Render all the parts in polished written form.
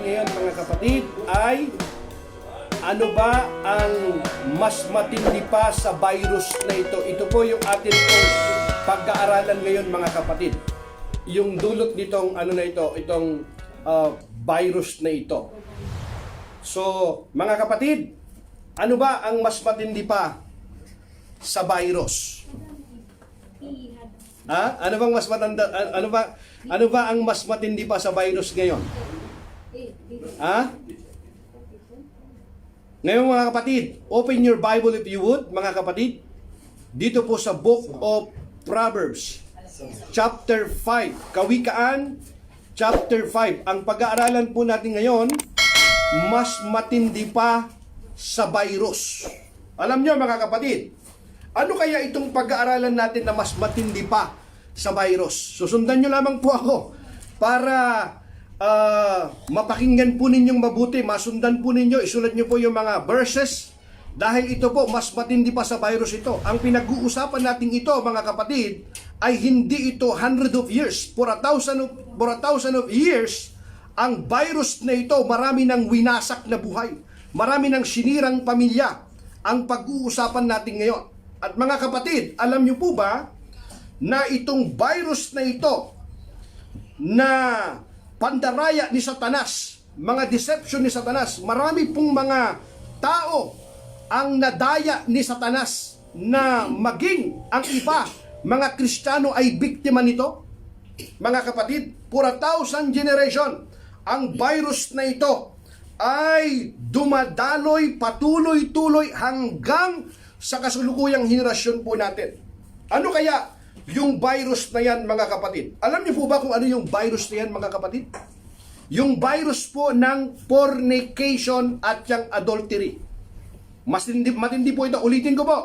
ngayon mga kapatid ay ano ba ang mas matindi pa sa virus na ito? Ito po yung atin pong pag-aaralan ngayon mga kapatid. Yung dulot nitong ano na ito, itong virus na ito. So mga kapatid, ano ba ang mas matindi pa sa virus? Ha? Ano bang mas matanda ano ba ang mas matindi pa sa virus ngayon? Ha? Ngayon mga kapatid, open your Bible if you would, mga kapatid. Dito po sa Book of Proverbs, chapter 5, Kawikaan, chapter 5. Ang pag-aaralan po natin ngayon, mas matindi pa sa virus. Alam nyo mga kapatid, ano kaya itong pag-aaralan natin na mas matindi pa sa virus? Susundan nyo lamang po ako para mapakinggan po ninyong mabuti, masundan po ninyo, isulat nyo po yung mga verses dahil ito po, mas matindi pa sa virus ito. Ang pinag-uusapan natin ito, mga kapatid, ay hindi ito 100 of years. For a thousand of years, ang virus na ito, marami ng winasak na buhay. Marami ng sinirang pamilya ang pag-uusapan natin ngayon. At mga kapatid, alam nyo po ba na itong virus na ito na pandaraya ni Satanas, mga deception ni Satanas, marami pong mga tao ang nadaya ni Satanas na maging ang iba, mga Kristiyano ay biktima nito. Mga kapatid, for 1,000 generation, ang virus na ito ay dumadaloy, patuloy-tuloy hanggang sa kasulukuyang henerasyon po natin. Ano kaya yung virus na yan, mga kapatid? Alam niyo po ba kung ano yung virus na yan, mga kapatid? Yung virus po ng fornication at yung adultery. Matindi po ito. Ulitin ko po.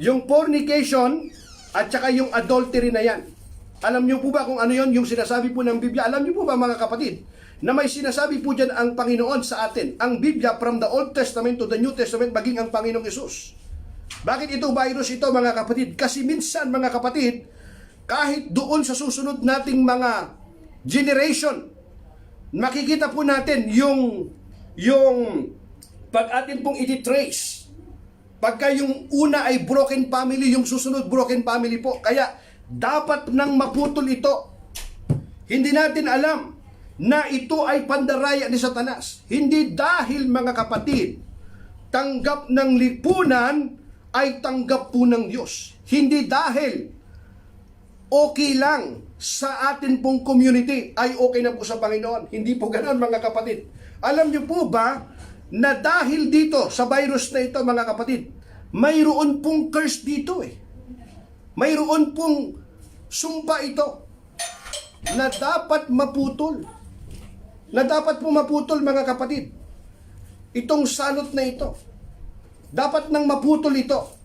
Yung fornication at saka yung adultery na yan. Alam niyo po ba kung ano yon yung sinasabi po ng Biblia? Alam niyo po ba, mga kapatid, na may sinasabi po dyan ang Panginoon sa atin? Ang Biblia from the Old Testament to the New Testament, maging ang Panginoong Yesus. Bakit ito virus ito, mga kapatid? Kasi minsan, mga kapatid, kahit doon sa susunod nating mga generation, makikita po natin yung pag atin pong iti-trace. Pagka yung una ay broken family, yung susunod broken family po. Kaya dapat nang maputol ito. Hindi natin alam na ito ay pandaraya ni Satanas. Hindi dahil, mga kapatid, tanggap ng lipunan ay tanggap po ng Diyos. Hindi dahil okay lang sa atin pong community ay okay na po sa Panginoon. Hindi po ganoon, mga kapatid. Alam niyo po ba na dahil dito sa virus na ito, mga kapatid, mayroon pong curse dito eh. Mayroon pong sumpa ito na dapat maputol. Na dapat po maputol, mga kapatid. Itong salot na ito. Dapat nang maputol ito.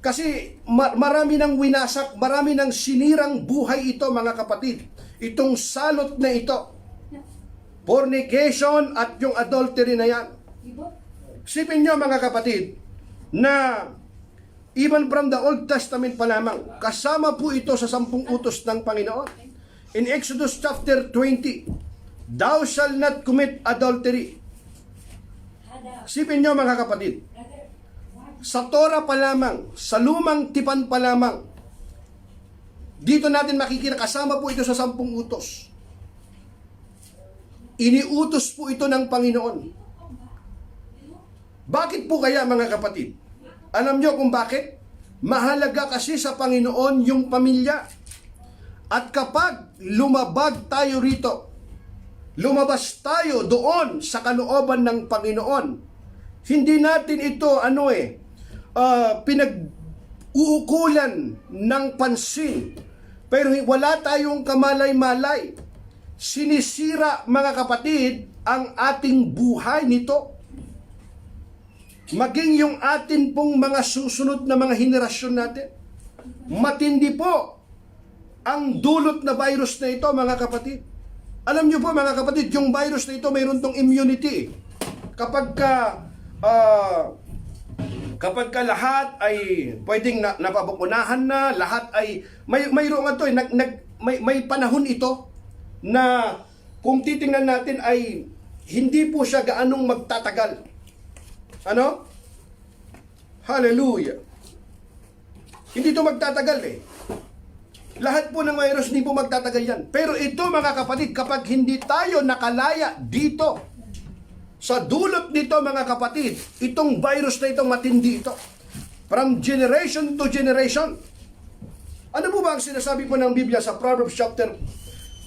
Kasi marami ng winasak, marami ng sinirang buhay ito, mga kapatid. Itong salot na ito. Fornication at yung adultery na yan. Sipin nyo, mga kapatid, na even from the Old Testament pa lamang, kasama po ito sa 10 utos ng Panginoon. In Exodus chapter 20, thou shalt not commit adultery. Sipin nyo, mga kapatid, sa Torah pa lamang, sa lumang tipan pa lamang, dito natin makikita, kasama po ito sa 10 utos. Iniutos po ito ng Panginoon. Bakit po kaya, mga kapatid? Alam nyo kung bakit? Mahalaga kasi sa Panginoon yung pamilya. At kapag lumabag tayo rito, lumabas tayo doon sa kalooban ng Panginoon, hindi natin ito pinag-uukulan ng pansin. Pero wala tayong kamalay-malay. Sinisira, mga kapatid, ang ating buhay nito. Maging yung atin pong mga susunod na mga henerasyon natin. Matindi po ang dulot na virus na ito, mga kapatid. Alam nyo po, mga kapatid, yung virus na ito mayroon tong immunity. Kapag ka lahat ay pwedeng napabukunahan na, lahat ay mayroon ito, may panahon ito na kung titingnan natin ay hindi po siya gaanong magtatagal. Ano? Hallelujah. Hindi ito magtatagal eh. Lahat po ng virus hindi po magtatagal yan. Pero ito mga kapatid, kapag hindi tayo nakalaya dito, sa dulot nito mga kapatid, itong virus na itong matindi ito. From generation to generation. Ano po ba ang sinasabi po ng Biblia sa Proverbs chapter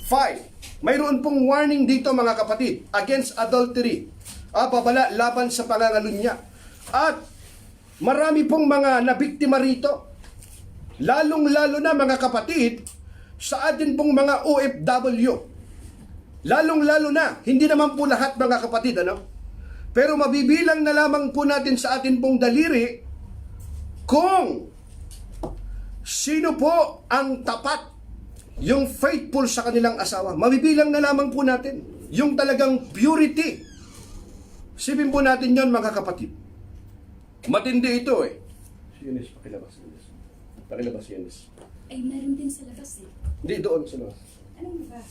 5? Mayroon pong warning dito mga kapatid against adultery. Babala laban sa pangangalunya. At marami pong mga nabiktima rito. Lalong-lalo na mga kapatid sa atin pong mga OFW. Lalong-lalo na, hindi naman po lahat mga kapatid, ano? Pero mabibilang na lamang po natin sa atin pong daliri kung sino po ang tapat, yung faithful sa kanilang asawa. Mabibilang na lamang po natin yung talagang purity. Sipin po natin yon mga kapatid. Matindi ito eh. Yanis, pakilabas. Pakilabas, Yanis. Ay, meron din sa labas eh. Hindi, doon sa labas. Anong ba?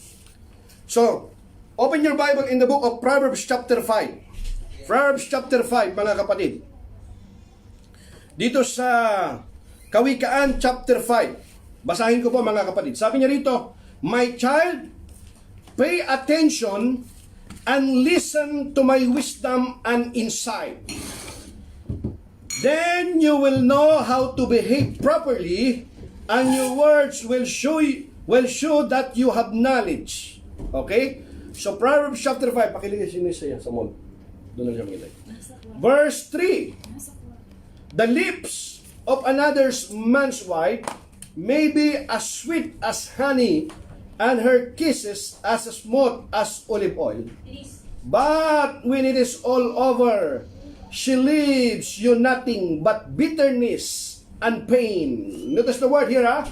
So, open your Bible in the book of Proverbs chapter 5. Proverbs chapter 5, mga kapatid. Dito sa Kawikaan chapter 5. Basahin ko po mga kapatid. Sabi niya rito, "My child, pay attention and listen to my wisdom and insight. Then you will know how to behave properly, and your words will show that you have knowledge." Okay? So Proverbs chapter 5, pakilagay siya sa mall. Doon na siya makilay. Verse 3. "The lips of another man's wife may be as sweet as honey, and her kisses as smooth as olive oil. But when it is all over, she leaves you nothing but bitterness and pain." Notice the word here, ha?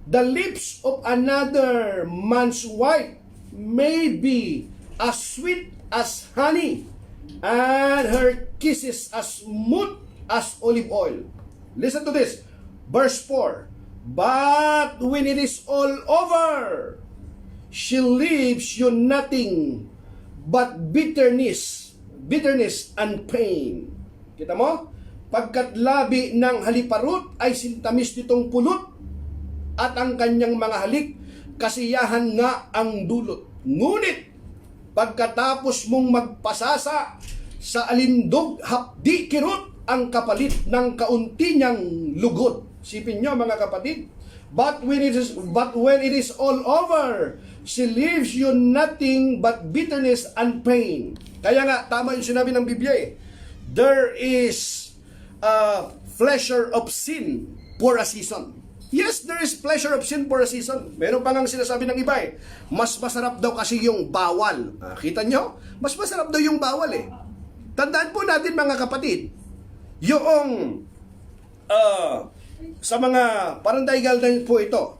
The lips of another man's wife may be as sweet as honey, and her kisses as smooth as olive oil. Listen to this. Verse 4. "But when it is all over, she leaves you nothing but bitterness and pain." Kita mo? "Pagkat labi ng haliparot ay sintamis nitong pulot, at ang kanyang mga halik, kasiyahan nga ang dulot. Ngunit, pagkatapos mong magpasasa, sa alindog hapdi kirot ang kapalit ng kaunti niyang lugod." Sipin nyo mga kapatid. But when it is all over, she leaves you nothing but bitterness and pain." Kaya nga, tama yung sinabi ng Biblia eh. There is pleasure of sin for a season. Yes, there is pleasure of sin for a season. Meron pa nga sinasabi ng iba eh. Mas masarap daw kasi yung bawal. Kita nyo? Mas masarap daw yung bawal eh. Tandaan po natin mga kapatid, yung sa mga parandaigal din po ito.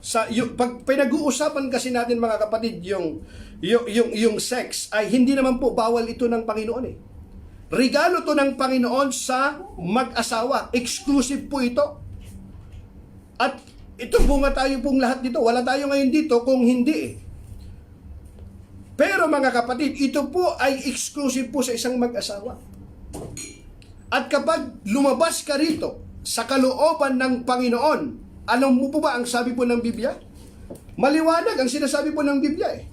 Pag pinag-uusapan kasi natin mga kapatid yung sex ay hindi naman po bawal ito ng Panginoon eh. Regalo to ng Panginoon sa mag-asawa. Exclusive po ito. At ito bunga tayo pong lahat dito. Wala tayo ngayon dito kung hindi eh. Pero mga kapatid, ito po ay exclusive po sa isang mag-asawa. At kapag lumabas ka rito sa kalooban ng Panginoon, alam mo po ba ang sabi po ng Biblia? Maliwanag ang sinasabi po ng Biblia eh.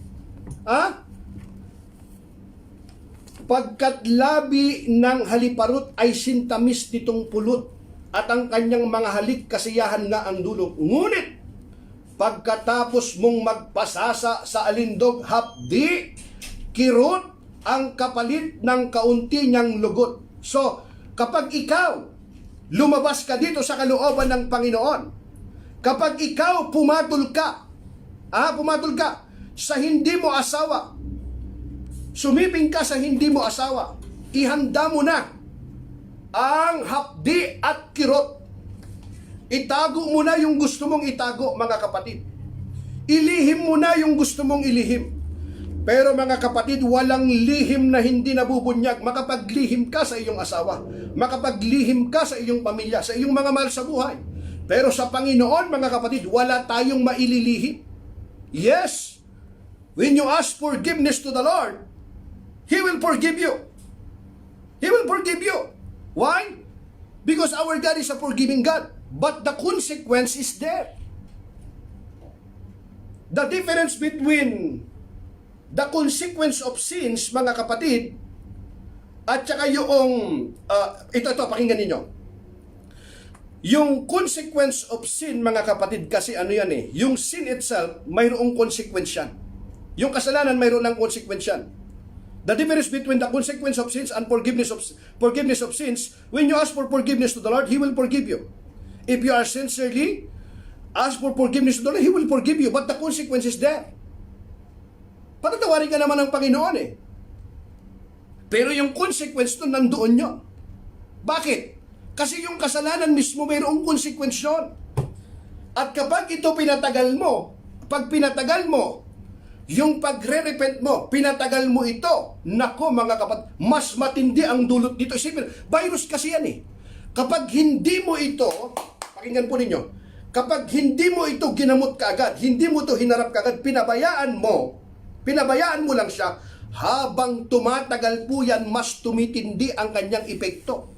"Pagkat labi ng haliparot ay sintamis nitong pulot, at ang kanyang mga halik kasiyahan nga ang dulot. Ngunit, pagkatapos mong magpasasa sa alindog hapdi, kirot ang kapalit ng kaunti niyang lugot." So, kapag ikaw lumabas ka dito sa kalooban ng Panginoon, kapag ikaw pumatol ka sa hindi mo asawa, sumiping ka sa hindi mo asawa, ihanda mo na ang hapdi at kirot. Itago mo na yung gusto mong itago, mga kapatid. Ilihim mo na yung gusto mong ilihim. Pero mga kapatid, walang lihim na hindi nabubunyag. Makapaglihim ka sa iyong asawa, makapaglihim ka sa iyong pamilya, sa iyong mga mahal sa buhay. Pero sa Panginoon, mga kapatid, wala tayong maililihim. Yes, when you ask forgiveness to the Lord, He will forgive you. He will forgive you. Why? Because our God is a forgiving God. But the consequence is there. The difference between the consequence of sins, mga kapatid, at saka yung, ito, pakinggan ninyo. Yung consequence of sin, mga kapatid, kasi ano yan eh, yung sin itself, mayroong consequence yan. Yung kasalanan, mayroon ng consequence yan. The difference between the consequence of sins and forgiveness of sins, when you ask for forgiveness to the Lord, He will forgive you. If you are sincerely ask for forgiveness to the Lord, He will forgive you, but the consequence is there. Patatawarin ka naman ng Panginoon eh. Pero yung consequence nun, nandoon yun. Bakit? Kasi yung kasalanan mismo, mayroong consequence yun. At kapag ito pinatagal mo, pag pinatagal mo, yung pagre-repent mo, pinatagal mo ito, nako mga kapatid, mas matindi ang dulot dito. Isipin, virus kasi yan eh. Kapag hindi mo ito, pakinggan po ninyo, kapag hindi mo ito ginamot kaagad, hindi mo ito hinarap kaagad, pinabayaan mo lang siya, habang tumatagal po yan, mas tumitindi ang kanyang epekto.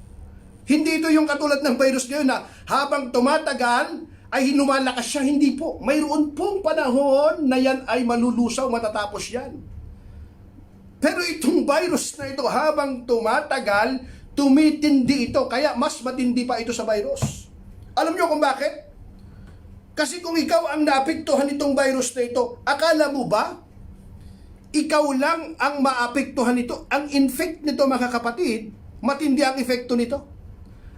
Hindi ito yung katulad ng virus ngayon na habang tumatagal, ay lumalakas siya. Hindi po. Mayroon pong panahon na yan ay malulusaw, matatapos yan. Pero itong virus na ito, habang tumatagal, tumitindi ito. Kaya mas matindi pa ito sa virus. Alam niyo kung bakit? Kasi kung ikaw ang naapektuhan nitong virus na ito, akala mo ba, ikaw lang ang maapektuhan nito? Ang infect nito, mga kapatid, matindi ang epekto nito.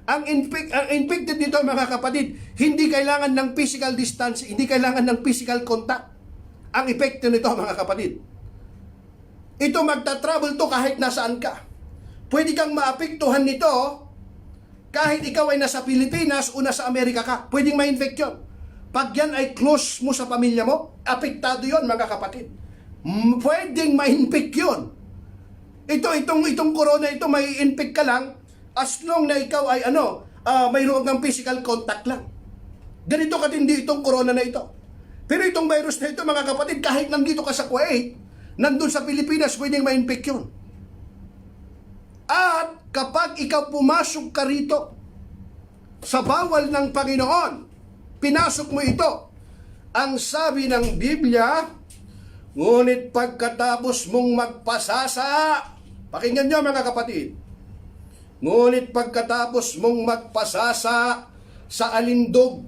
Ang infected nito, mga kapatid, hindi kailangan ng physical distance, hindi kailangan ng physical contact. Ang epekto nito, mga kapatid. Ito magta-travel to kahit nasaan ka. Pwede kang maapektuhan nito kahit ikaw ay nasa Pilipinas o nasa Amerika ka. Pwedeng ma-infect yun. Pag yan ay close mo sa pamilya mo, apektado yon, mga kapatid. Pwedeng ma-infect yun. Itong corona ito, may infect ka lang, as long na ikaw ay mayroon kang physical contact lang. Ganito katindi itong corona na ito. Pero itong virus na ito, mga kapatid, kahit nandito ka sa Kuwait, nandun sa Pilipinas, pwedeng ma-infect yun. At kapag ikaw pumasok ka rito sa bawal ng Panginoon, pinasok mo ito, ang sabi ng Biblia, ngunit pagkatapos mong magpasasa, pakinggan nyo mga kapatid, ngunit pagkatapos mong magpasasa sa alindog,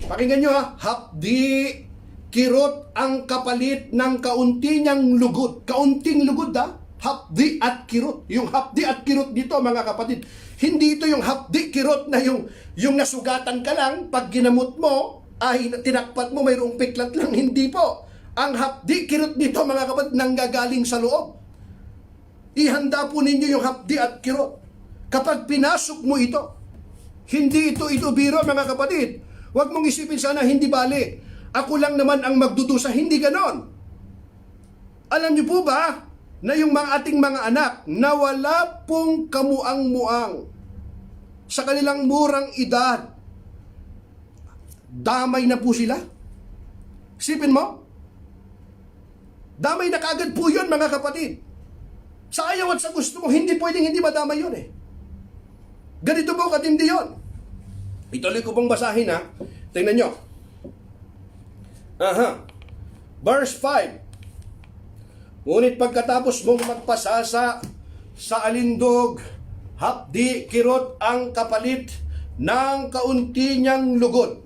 pakinggan nyo hapdi, kirot ang kapalit ng kaunti niyang lugod. Kaunting lugod hapdi at kirot. Yung hapdi at kirot dito, mga kapatid, hindi ito yung hapdi, kirot na yung nasugatan ka lang, pag ginamot mo, ay tinakpat mo, mayroong piklat lang. Hindi po. Ang hapdi, kirot dito, mga kapatid, nanggagaling sa loob. Ihanda po ninyo yung hapdi at kirot. Kapag pinasok mo ito, hindi ito biro, mga kapatid. Huwag mong isipin sana, hindi bali. Ako lang naman ang magdudusa. Hindi ganon. Alam niyo po ba na yung ating mga anak na wala pong kamuang-muang sa kanilang murang edad, damay na po sila? Isipin mo? Damay na kaagad po yun, mga kapatid. Sa ayaw at sa gusto mo, hindi pwedeng hindi madamay yun eh. Ganito po katindi yun. Ituloy ko pong basahin Tingnan nyo. Verse 5. Ngunit pagkatapos mong magpasasa sa alindog, hapdi, kirot ang kapalit ng kaunti niyang lugod.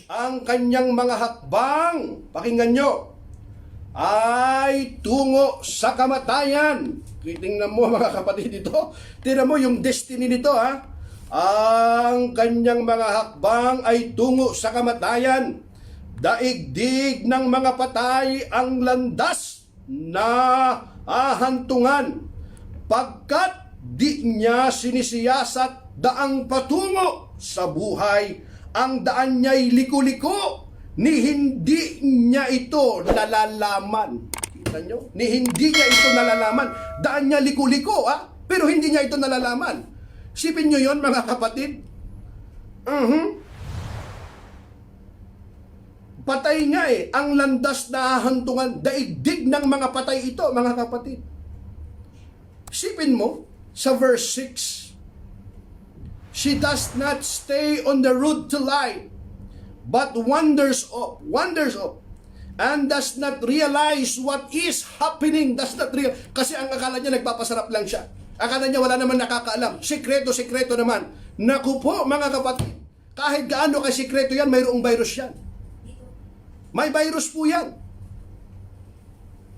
Ang kanyang mga hakbang, pakinggan nyo, ay tungo sa kamatayan. Tingnan mo mga kapatid ito. Tingnan mo yung destiny nito Ang kanyang mga hakbang ay tungo sa kamatayan. Daigdig ng mga patay ang landas na ahantungan. Pagkat di niya sinisiyasat daang patungo sa buhay, ang daan niya'y liko-liko, ni hindi niya ito nalalaman. Kita nyo? Ni hindi niya ito nalalaman. Daan niya liko-liko, pero hindi niya ito nalalaman. Sipin nyo yon, mga kapatid. Patay nga ang landas na hahantungan. Daigdig ng mga patay ito, mga kapatid. Isipin mo, sa verse 6, she does not stay on the road to life, but wanders off, and does not realize what is happening. Kasi ang akala niya nagpapasarap lang siya. Akala niya wala naman nakakaalam. Sekreto naman. Naku po mga kapatid, kahit gaano ka sekreto yan, mayroong virus yan. May virus po yan.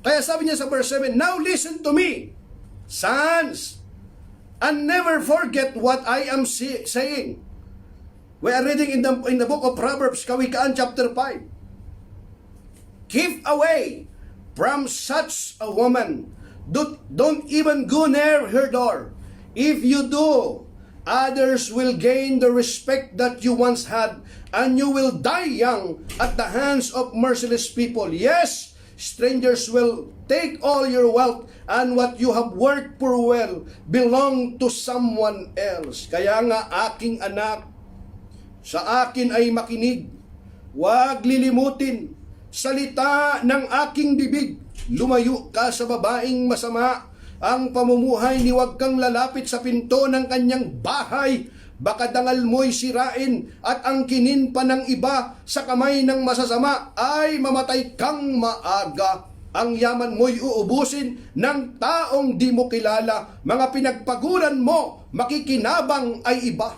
Kaya sabi niya sa verse 7, now listen to me, sons, and never forget what I am saying. We are reading in the book of Proverbs, Kawikaan chapter 5. Keep away from such a woman. Don't even go near her door. If you do, others will gain the respect that you once had, and you will die young at the hands of merciless people. Yes, strangers will take all your wealth, and what you have worked for well belong to someone else. Kaya nga, aking anak, sa akin ay makinig. Huwag lilimutin salita ng aking bibig. Lumayo ka sa babaeng masama. Ang pamumuhay ni huwag kang lalapit sa pinto ng kanyang bahay. Baka dangal mo'y sirain at ang kinin pa ng iba sa kamay ng masasama ay mamatay kang maaga. Ang yaman mo'y uubusin ng taong di mo kilala. Mga pinagpaguran mo, makikinabang ay iba.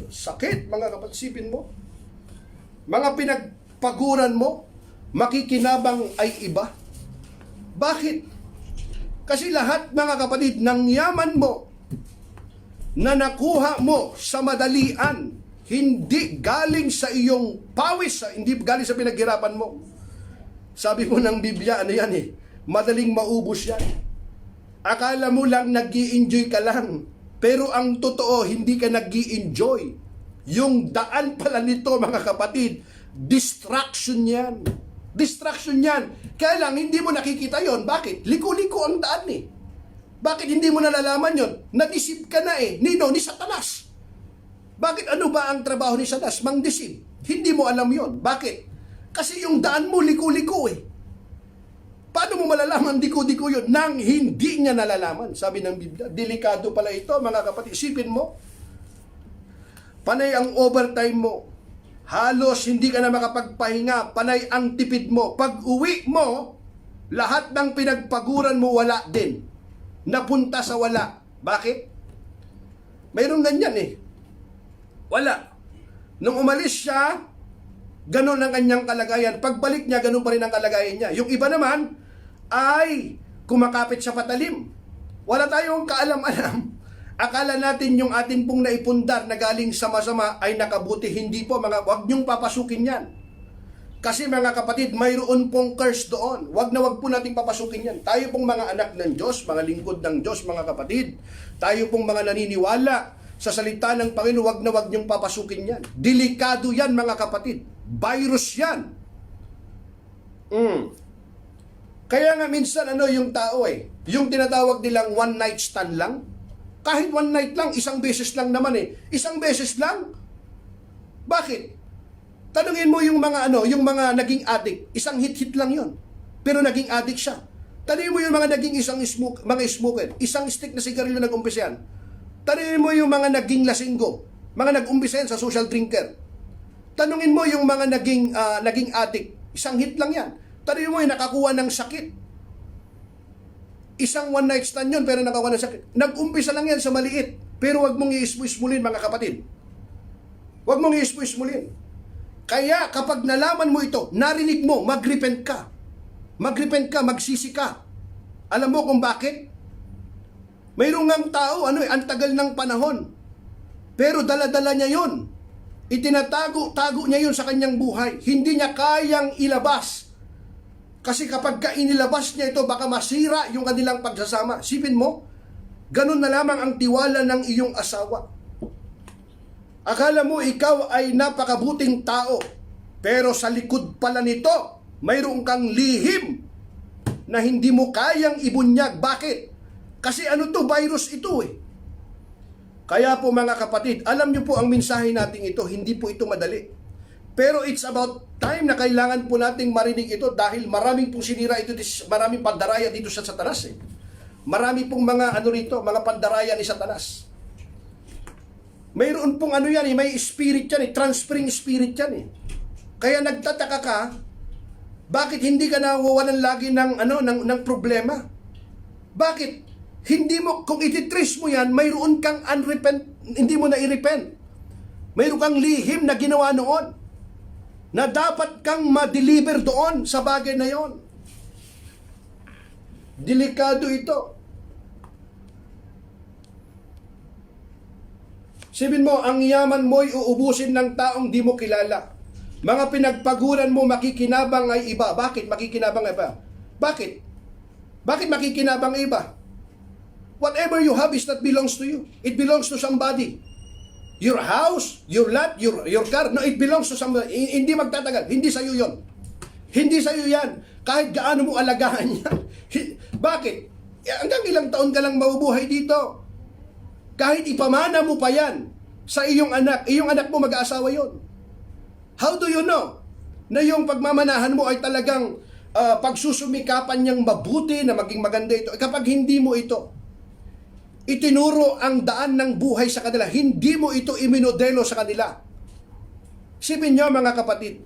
Sakit, mga kapagsipin mo. Mga pinagpaguran mo, makikinabang ay iba. Bakit? Kasi lahat, mga kapatid, ng yaman mo na nakuha mo sa madalian, hindi galing sa iyong pawis, hindi galing sa pinaghirapan mo. Sabi mo ng Biblia, ano yan madaling maubos yan. Akala mo lang nag-i-enjoy ka lang, pero ang totoo, hindi ka nag-i-enjoy. Yung daan pala nito, mga kapatid, distraction yan. Distraction yan. Kaya lang, hindi mo nakikita yon. Bakit? Liko-liko ang daan Bakit hindi mo nalalaman yon? Nadisip ka na Nino, ni Satanas. Bakit? Ano ba ang trabaho ni Satanas? Mang-deceive. Hindi mo alam yon. Bakit? Kasi yung daan mo, liko-liko Paano mo malalaman diko-diko yun? Nang hindi niya nalalaman. Sabi ng Biblia, delikado pala ito, mga kapatid. Isipin mo, panay ang overtime mo. Halos hindi ka na makapagpahinga, panay ang tipid mo. Pag uwi mo, lahat ng pinagpaguran mo wala din. Napunta sa wala. Bakit? Mayroong ganyan Wala. Nung umalis siya, ganun ang kanyang kalagayan. Pagbalik niya, ganun pa rin ang kalagayan niya. Yung iba naman ay kumakapit sa patalim. Wala tayong kaalam-alam. Akala natin yung atin pong naipundar na galing sa masama ay nakabuti. Hindi po, wag niyong papasukin yan. Kasi mga kapatid, mayroon pong curse doon. Wag po nating papasukin yan. Tayo pong mga anak ng Diyos, mga lingkod ng Diyos, mga kapatid. Tayo pong mga naniniwala sa salita ng Panginoon, wag niyong papasukin yan. Delikado yan, mga kapatid. Virus yan. Kaya nga minsan yung tao yung tinatawag nilang one night stand lang. Kahit one night lang, isang beses lang naman Isang beses lang? Bakit? Tanungin mo yung mga yung mga naging addict, isang hit-hit lang yon. Pero naging addict siya. Tanungin mo yung mga naging mga smoker, isang stick na sigarilyo nag-umpisa yan. Tanungin mo yung mga naging lasinggo, mga nag-umpisa yan sa social drinker. Tanungin mo yung mga naging addict, isang hit lang yan. Tanungin mo yung nakakuha ng sakit. Isang one night stand yun, pero nakakuha ng sakit. Nag-umpisa lang yan sa maliit, pero wag mong i-ismulin, mga kapatid. Wag mong i-ismulin. Kaya kapag nalaman mo ito, narinig mo, mag-repent ka. Mag-repent ka, magsisi ka. Alam mo kung bakit? Mayroong ngang tao, ang tagal ng panahon. Pero dala-dala niya yun. Itinatago niya yun sa kanyang buhay. Hindi niya kayang ilabas. Kasi kapag inilabas niya ito, baka masira yung kanilang pagsasama. Sipin mo, ganun na lamang ang tiwala ng iyong asawa. Akala mo ikaw ay napakabuting tao, pero sa likod pala nito, mayroon kang lihim na hindi mo kayang ibunyag. Bakit? Kasi virus ito Kaya po mga kapatid, alam niyo po ang mensahe natin ito, hindi po ito madali. Pero it's about time na kailangan po nating marinig ito dahil maraming pong sinira ito, maraming pandaraya dito sa Satanas Marami pong mga ano rito, mga pandaraya ni Satanas. Mayroon pong ano yan may spirit yan transferring spirit yan Kaya nagtataka ka, bakit hindi ka nawawalan lagi ng problema? Bakit? Hindi mo, kung ititrace mo yan, mayroon kang hindi mo na i-repent. Mayroon kang lihim na ginawa noon na dapat kang ma-deliver doon sa bagay na yon. Delikado ito. Sabihin mo, ang yaman mo'y uubusin ng taong di mo kilala. Mga pinagpaguran mo, makikinabang ay iba. Bakit makikinabang ay iba? Bakit? Bakit makikinabang ay iba? Whatever you have is not belongs to you. It belongs to somebody. Your house, your lot, your car, no, it belongs to somebody. Hindi magtatagal. Hindi sa'yo yon. Hindi sa'yo yan. Kahit gaano mo alagaan yan. Bakit? Hanggang ilang taon ka lang mabubuhay dito. Kahit ipamana mo pa yan sa iyong anak mo mag-aasawa yon. How do you know na yung pagmamanahan mo ay talagang pagsusumikapan niyang mabuti na maging maganda ito? Kapag hindi mo ito itinuro ang daan ng buhay sa kanila, hindi mo ito iminodelo sa kanila. Sipin niyo mga kapatid,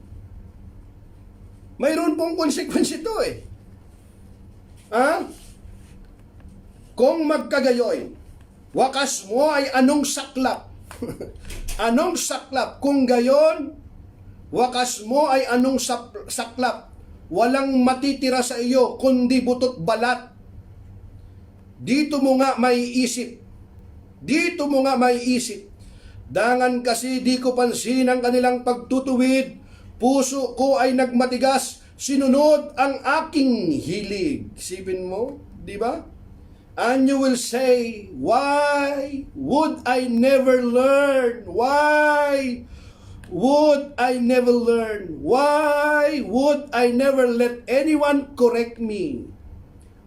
mayroon pong consequence ito Kung magkagayoy, wakas mo ay anong saklap? Anong saklap? Kung gayon, wakas mo ay anong saklap? Walang matitira sa iyo, kundi butot balat. Dito mo nga may isip. Dito mo nga may isip. Dangan kasi di ko pansin ang kanilang pagtutuwid. Puso ko ay nagmatigas. Sinunod ang aking hilig. Sipin mo, di ba? And you will say, why would I never learn? Why would I never learn? Why would I never let anyone correct me?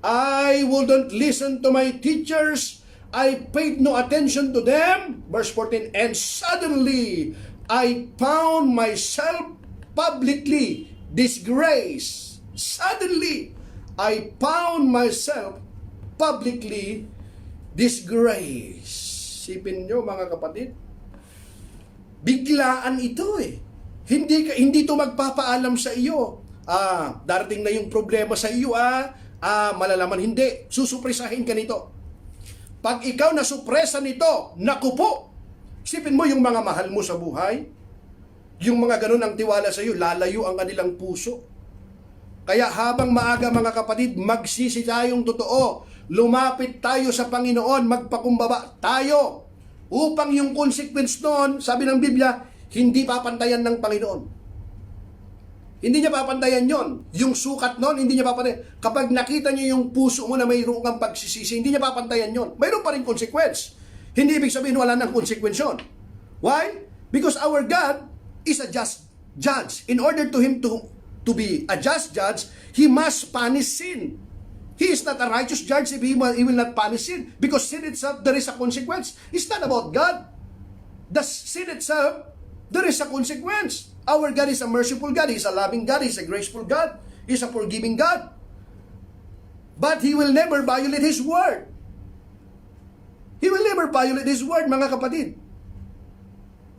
I wouldn't listen to my teachers. I paid no attention to them. Verse 14, and suddenly I found myself publicly disgraced. Suddenly I found myself publicly disgraced. Sipin nyo mga kapatid, biglaan ito Hindi to magpapaalam sa iyo. Darating na yung problema sa iyo malalaman, hindi. Susupresahin ka nito. Pag ikaw nasupresa nito, naku po. Sipin mo yung mga mahal mo sa buhay, yung mga ganun ang tiwala sa iyo, lalayo ang kanilang puso. Kaya habang maaga mga kapatid, magsisi tayong totoo. Lumapit tayo sa Panginoon, magpakumbaba tayo. Upang yung consequence noon, sabi ng Biblia, hindi papantayan ng Panginoon. Hindi niya papantayan yon. Yung sukat noon, hindi niya papantayan. Kapag nakita niyo yung puso mo na mayroong kang pagsisisi, hindi niya papantayan yon. Mayroon pa rin consequence. Hindi ibig sabihin wala nang consequence yun. Why? Because our God is a just judge. In order to Him to be a just judge, He must punish sin. He is not a righteous judge if He will not punish sin. Because sin itself, there is a consequence. It's not about God. The sin itself, there is a consequence. Our God is a merciful God. He is a loving God. He is a graceful God. He is a forgiving God. But He will never violate His word. He will never violate His word, mga kapatid.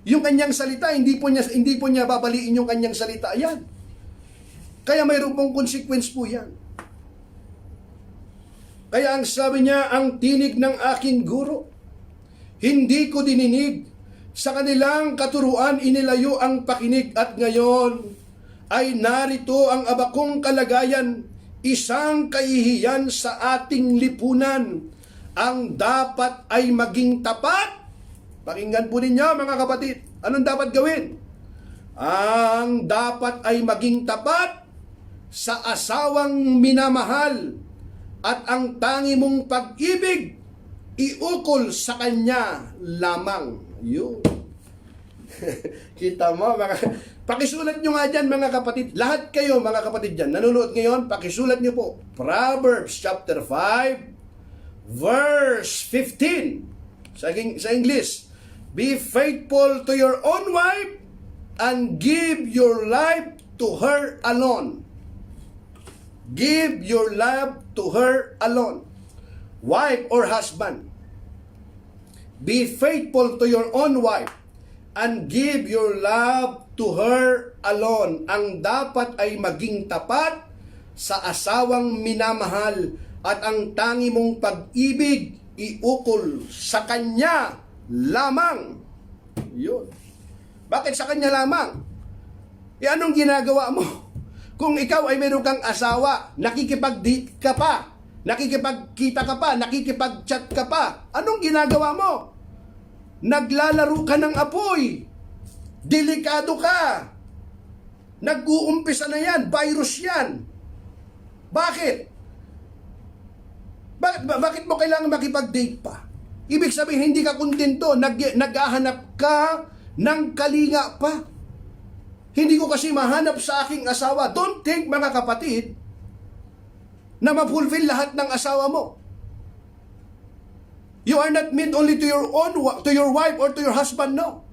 Yung kanyang salita, hindi po niya babaliin yung kanyang salita. Ayan. Kaya mayroon pong consequence po yan. Kaya ang sabi niya, ang tinig ng aking guro, hindi ko dininig. Sa kanilang katuruan, inilayo ang pakinig at ngayon ay narito ang abakong kalagayan, isang kahihiyan sa ating lipunan. Ang dapat ay maging tapat. Pakinggan po ninyo mga kapatid. Anong dapat gawin? Ang dapat ay maging tapat sa asawang minamahal at ang tangi mong pag-ibig iukol sa kanya lamang. Yun. Kita mo, pakisulat nyo nga dyan mga kapatid. Lahat kayo mga kapatid dyan, nanonood ngayon, pakisulat nyo po. Proverbs chapter 5, verse 15. Sa English, be faithful to your own wife and give your life to her alone. Give your life to her alone. wife or husband, be faithful to your own wife and give your love to her alone. Ang dapat ay maging tapat sa asawang minamahal at ang tangi mong pag-ibig iukol sa kanya lamang. Yun. Bakit sa kanya lamang? E anong ginagawa mo? Kung ikaw ay meron kang asawa, nakikipag-date ka pa, nakikipagkita ka pa, nakikipag-chat ka pa, anong ginagawa mo? Naglalaro ka ng apoy. Delikado ka. Nag-uumpisa na yan. Virus yan. Bakit? Bakit mo kailangan makipag-date pa? Ibig sabihin, hindi ka kontento. Naghahanap ka ng kalinga pa. Hindi ko kasi mahanap sa aking asawa. Don't think, mga kapatid, na ma-fulfill lahat ng asawa mo. You are not meant only to your own, to your wife or to your husband, no.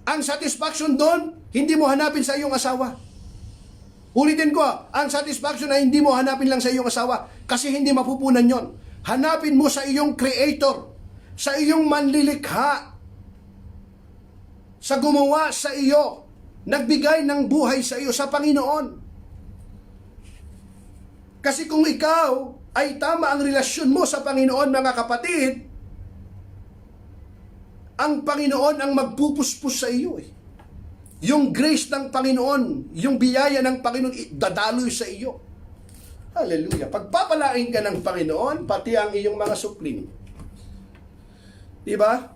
Ang satisfaction doon, hindi mo hanapin sa iyong asawa. Ulitin ko, ang satisfaction ay hindi mo hanapin lang sa iyong asawa kasi hindi mapupunan yon. Hanapin mo sa iyong creator, sa iyong manlilikha, sa gumawa sa iyo, nagbigay ng buhay sa iyo, sa Panginoon. Kasi kung ikaw ay tama ang relasyon mo sa Panginoon, mga kapatid, ang Panginoon ang magpupuspos sa iyo eh. Yung grace ng Panginoon, yung biyaya ng Panginoon, dadaloy sa iyo. Hallelujah. Pagpapalain ka ng Panginoon, pati ang iyong mga supling. Diba?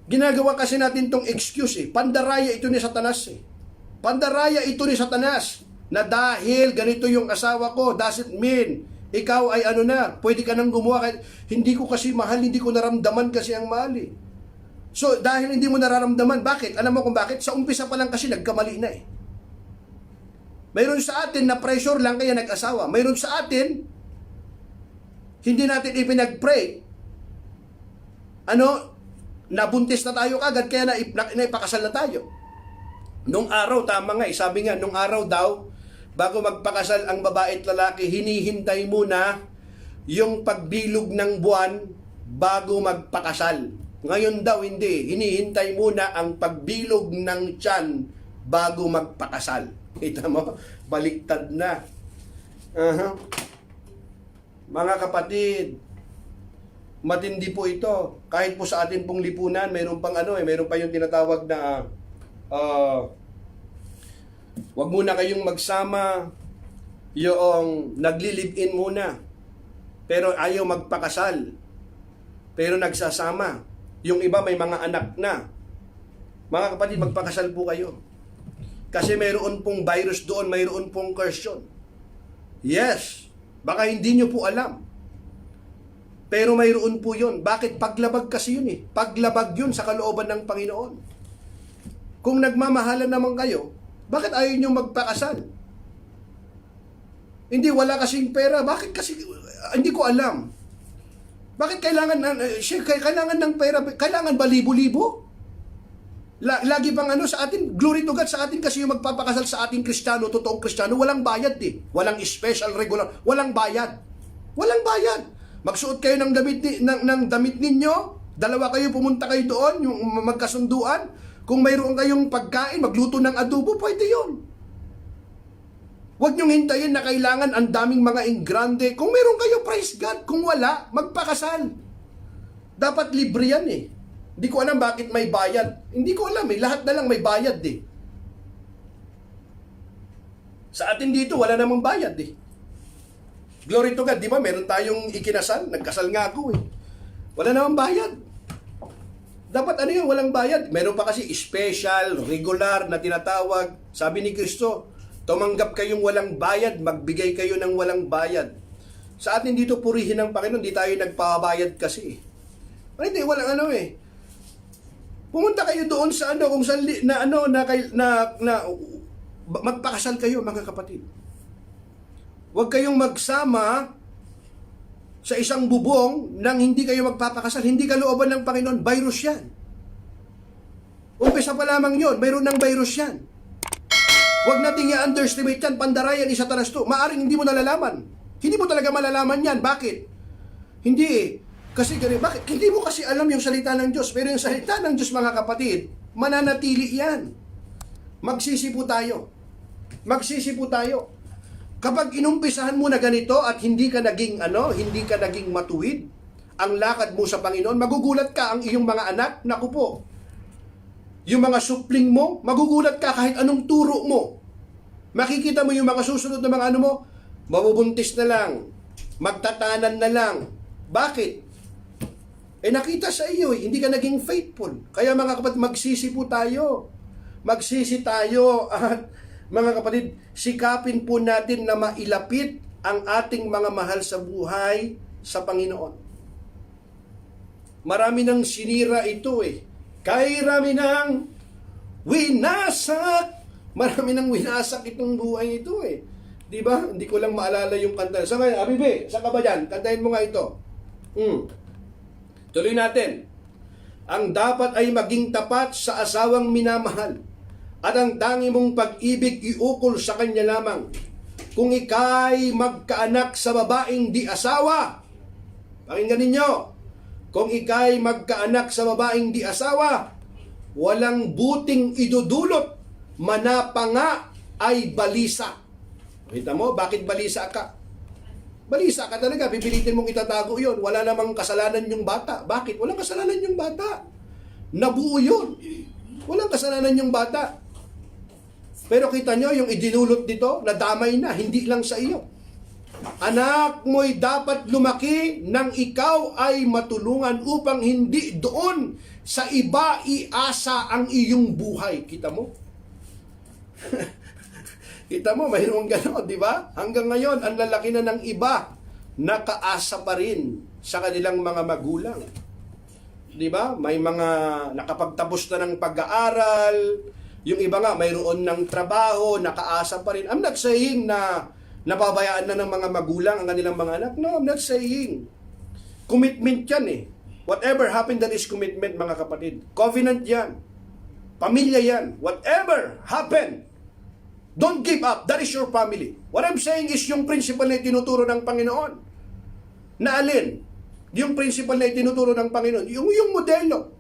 Ginagawa kasi natin tong excuse eh. Pandaraya ito ni Satanas eh. Pandaraya ito ni Satanas na dahil ganito yung asawa ko, doesn't mean ikaw ay ano na, pwede ka nang gumawa. Hindi ko kasi mahal, hindi ko naramdaman kasi ang mahal eh. So, dahil hindi mo nararamdaman, bakit? Alam mo kung bakit? Sa umpisa pa lang kasi nagkamali na eh. Mayroon sa atin na pressure lang kaya nag-asawa. Mayroon sa atin, hindi natin ipinag-pray. Nabuntis na tayo kagad kaya naipakasal na tayo. Nung araw, tama nga, sabi nga, nung araw daw, bago magpakasal ang babae at lalaki, hinihintay muna yung pagbilog ng buwan bago magpakasal. Ngayon daw hindi, hinihintay muna ang pagbilog ng tiyan bago magpakasal. Kita mo, baliktad na. Mga kapatid, matindi po ito. Kahit po sa atin pong lipunan, mayroon pang mayroon pa yung tinatawag na wag muna kayong magsama, yung nagli-live-in muna. Pero ayaw magpakasal. Pero nagsasama. Yung iba may mga anak na. Mga kapatid, magpakasal po kayo. Kasi mayroon pong virus doon, mayroon pong curse yun. Yes, baka hindi nyo po alam. Pero mayroon po yun. Bakit? Paglabag kasi yun eh. Paglabag yun sa kalooban ng Panginoon. Kung nagmamahalan naman kayo, bakit ayaw nyo magpakasal? Hindi, wala kasing pera. Bakit kasi? Hindi ko alam. Bakit kailangan ng pera? Kailangan ba libo-libo? Lagi bang sa atin, glory to God, sa atin kasi yung magpapakasal sa ating Kristiyano, totoong Kristiyano, walang bayad eh. Walang special, regular, walang bayad. Walang bayad. Magsuot kayo ng damit ninyo, dalawa kayo, pumunta kayo doon, yung magkasunduan. Kung mayroon kayong pagkain, magluto ng adobo, pwede yun. Huwag niyong hintayin na kailangan ang daming mga ingrande. Kung meron kayo, praise God. Kung wala, magpakasal. Dapat libre yan eh. Hindi ko alam bakit may bayad. Hindi ko alam eh. Lahat na lang may bayad eh. Sa atin dito, wala namang bayad eh. Glory to God. Di ba? Meron tayong ikinasal. Nagkasal nga ako eh. Wala namang bayad. Dapat walang bayad. Meron pa kasi special, regular na tinatawag. Sabi ni Kristo, tumanggap kayong walang bayad, magbigay kayo ng walang bayad. Sa atin dito, purihin ng Panginoon, di tayo nagpabayad kasi. Hindi, walang pumunta kayo doon sa kung saan magpakasal kayo, mga kapatid. Huwag kayong magsama sa isang bubong nang hindi kayo magpapakasal. Hindi kalooban ng Panginoon, virus yan. Umpisa pa lamang yun, mayroon ng virus yan. Huwag nating i-underestimate yan, pandarayan ni Satanas to. Maaring hindi mo nalalaman. Hindi mo talaga malalaman yan. Bakit? Hindi eh. Kasi ganun, bakit? Hindi mo kasi alam yung salita ng Diyos. Pero yung salita ng Diyos, mga kapatid, mananatili yan. Magsisi po tayo. Magsisi po tayo. Kapag inumpisahan mo na ganito at hindi ka naging matuwid ang lakad mo sa Panginoon, magugulat ka ang iyong mga anak, naku po. Yung mga supling mo, magugulat ka kahit anong turo mo. Makikita mo yung mga susunod na mga ano mo, mabubuntis na lang, magtatanan na lang. Bakit? Nakita sa iyo, hindi ka naging faithful. Kaya mga kapatid, magsisi po tayo. Magsisi tayo at mga kapatid, sikapin po natin na mailapit ang ating mga mahal sa buhay sa Panginoon. Marami nang sinira ito eh. Kay rami nang winasak. Marami nang winasak itong buhay ito eh. Di ba? Hindi ko lang maalala yung kanta. Sa ngayon, Abibe, saan ka ba dyan? Kantahin mo nga ito. Tuloy natin. Ang dapat ay maging tapat sa asawang minamahal. At ang tangi mong pag-ibig iukol sa kanya lamang. Kung ika'y magkaanak sa babaeng di asawa. Pakinggan ninyo. Kung ika'y magkaanak sa babaeng di asawa, walang buting idudulot, manapanga ay balisa. Kita mo, bakit balisa ka? Balisa ka talaga, pipilitin mong itatago yon. Wala namang kasalanan yung bata. Bakit? Walang kasalanan yung bata. Nabuo yun. Walang kasalanan yung bata. Pero kita nyo, yung idinulot dito, nadamay na, hindi lang sa iyo. Anak mo'y dapat lumaki nang ikaw ay matulungan upang hindi doon sa iba iasa ang iyong buhay. Kita mo? Kita mo, mayroong gano'n, di ba? Hanggang ngayon, ang lalaki na ng iba, nakaasa pa rin sa kanilang mga magulang. Di ba? May mga nakapagtapos na ng pag-aaral, yung iba nga, mayroon ng trabaho, nakaasa pa rin. I'm not saying na napabayaan na ng mga magulang ang kanilang mga anak. No, I'm not saying. Commitment yan eh. Whatever happened, that is commitment, mga kapatid. Covenant yan. Pamilya yan. Whatever happened, don't give up. That is your family. What I'm saying is yung principle na itinuturo ng Panginoon. Na alin? Yung principle na itinuturo ng Panginoon. Yung modelo.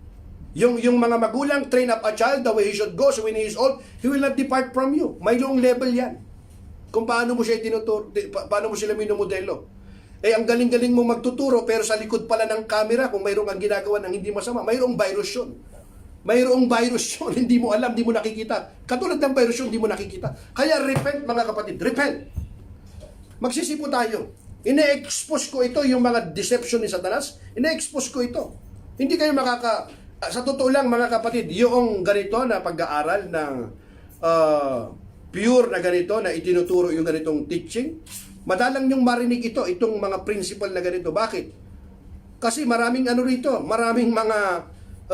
Yung mga magulang, train up a child the way he should go. So when he is old, he will not depart from you. May loong level yan. Kung paano mo siya itinuturo, paano mo sila minumodelo. Ang galing-galing mo magtuturo, pero sa likod pala ng camera, kung mayroong ang ginagawa ng hindi masama, mayroong virus yun. Mayroong virus yun, hindi mo alam, hindi mo nakikita. Katulad ng virus yun, hindi mo nakikita. Kaya repent, mga kapatid, repent. Magsisipo tayo. Ine-expose ko ito, yung mga deception ni Satanas, ine-expose ko ito. Hindi kayo sa totoo lang, mga kapatid, yung ganito na pag-aaral ng pure na ganito, na itinuturo yung ganitong teaching, madalang yung marinig itong mga principle na ganito. Bakit? Kasi maraming maraming mga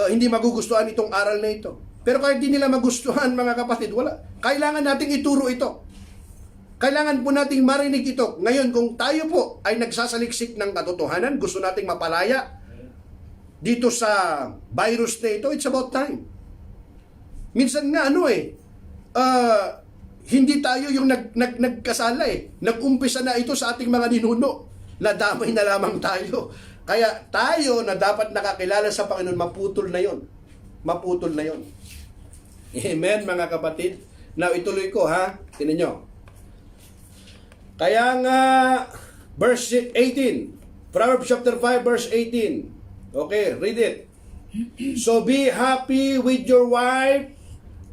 hindi magugustuhan itong aral na ito. Pero kahit di nila magustuhan, mga kapatid, kailangan nating ituro ito. Kailangan po nating marinig ito. Ngayon, kung tayo po ay nagsasaliksik ng katotohanan, gusto nating mapalaya dito sa virus na ito, it's about time. Minsan nga, hindi tayo yung nagkasala eh. Nag-umpisa na ito sa ating mga ninuno. Nadamay na lamang tayo. Kaya tayo na dapat nakakilala sa Panginoon, maputol na yon. Maputol na yon. Amen, mga kapatid. Now, ituloy ko ha. Tingnan nyo. Kaya nga, verse 18. Proverbs chapter 5, verse 18. Okay, read it. So be happy with your wife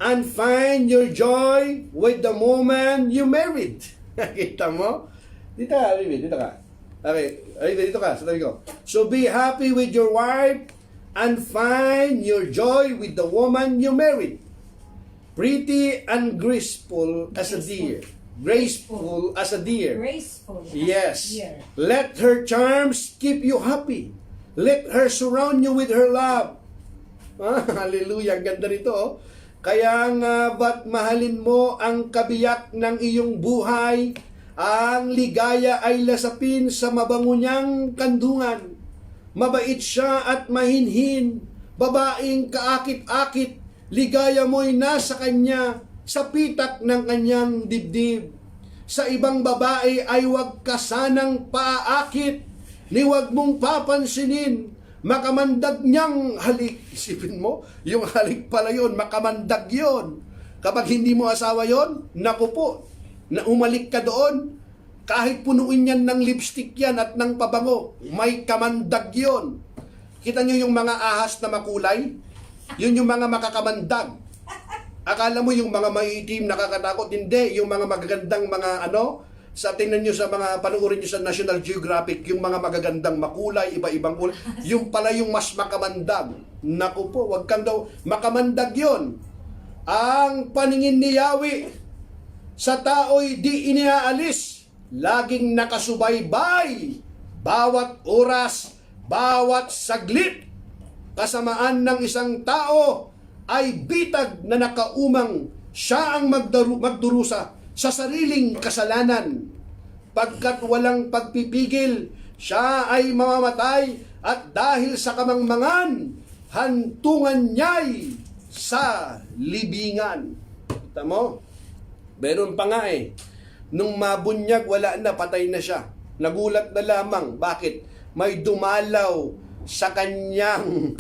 and find your joy with the moment you married. Kita mo? Dito ka, Bibi, dito ka. Okay, dito ka, sa tabi ko. So be happy with your wife and find your joy with the woman you married. Pretty and graceful as a deer. Graceful as a deer. Graceful. Yes. Deer. Let her charms keep you happy. Let her surround you with her love. Hallelujah, ganda nito oh. Kaya nga ba't mahalin mo ang kabiyak ng iyong buhay? Ang ligaya ay lasapin sa mabango niyang kandungan. Mabait siya at mahinhin, babaeng kaakit-akit, ligaya mo'y nasa kanya, sa pitak ng kanyang dibdib. Sa ibang babae ay huwag ka sanang paaakit, ni wag mong papansinin, makamandag niyang halik. Isipin mo, yung halik pala yun, makamandag yun. Kapag hindi mo asawa yon, naku po, na umalik ka doon, kahit punuin yan ng lipstick yan at ng pabango, may kamandag yon. Kita nyo yung mga ahas na makulay? Yun yung mga makakamandag. Akala mo yung mga maiitim, nakakatakot? Hindi. Yung mga magagandang mga sa tingnan nyo sa mga, panuorin nyo sa National Geographic, yung mga magagandang makulay, iba-ibang kulay, yung pala yung mas makamandag. Naku po, wag kang daw, makamandag yon. Ang paningin ni Yahweh sa tao'y di iniaalis, laging nakasubaybay, bawat oras, bawat saglit. Kasamaan ng isang tao ay bitag na nakaumang siya ang magdurusa sa sariling kasalanan. Pagkat walang pagpipigil, siya ay mamamatay at dahil sa kamangmangan, hantungan niya'y sa libingan. Kita mo? Meron pa nga nung mabunyag, wala na, patay na siya. Nagulat na lamang. Bakit? May dumalaw sa kanyang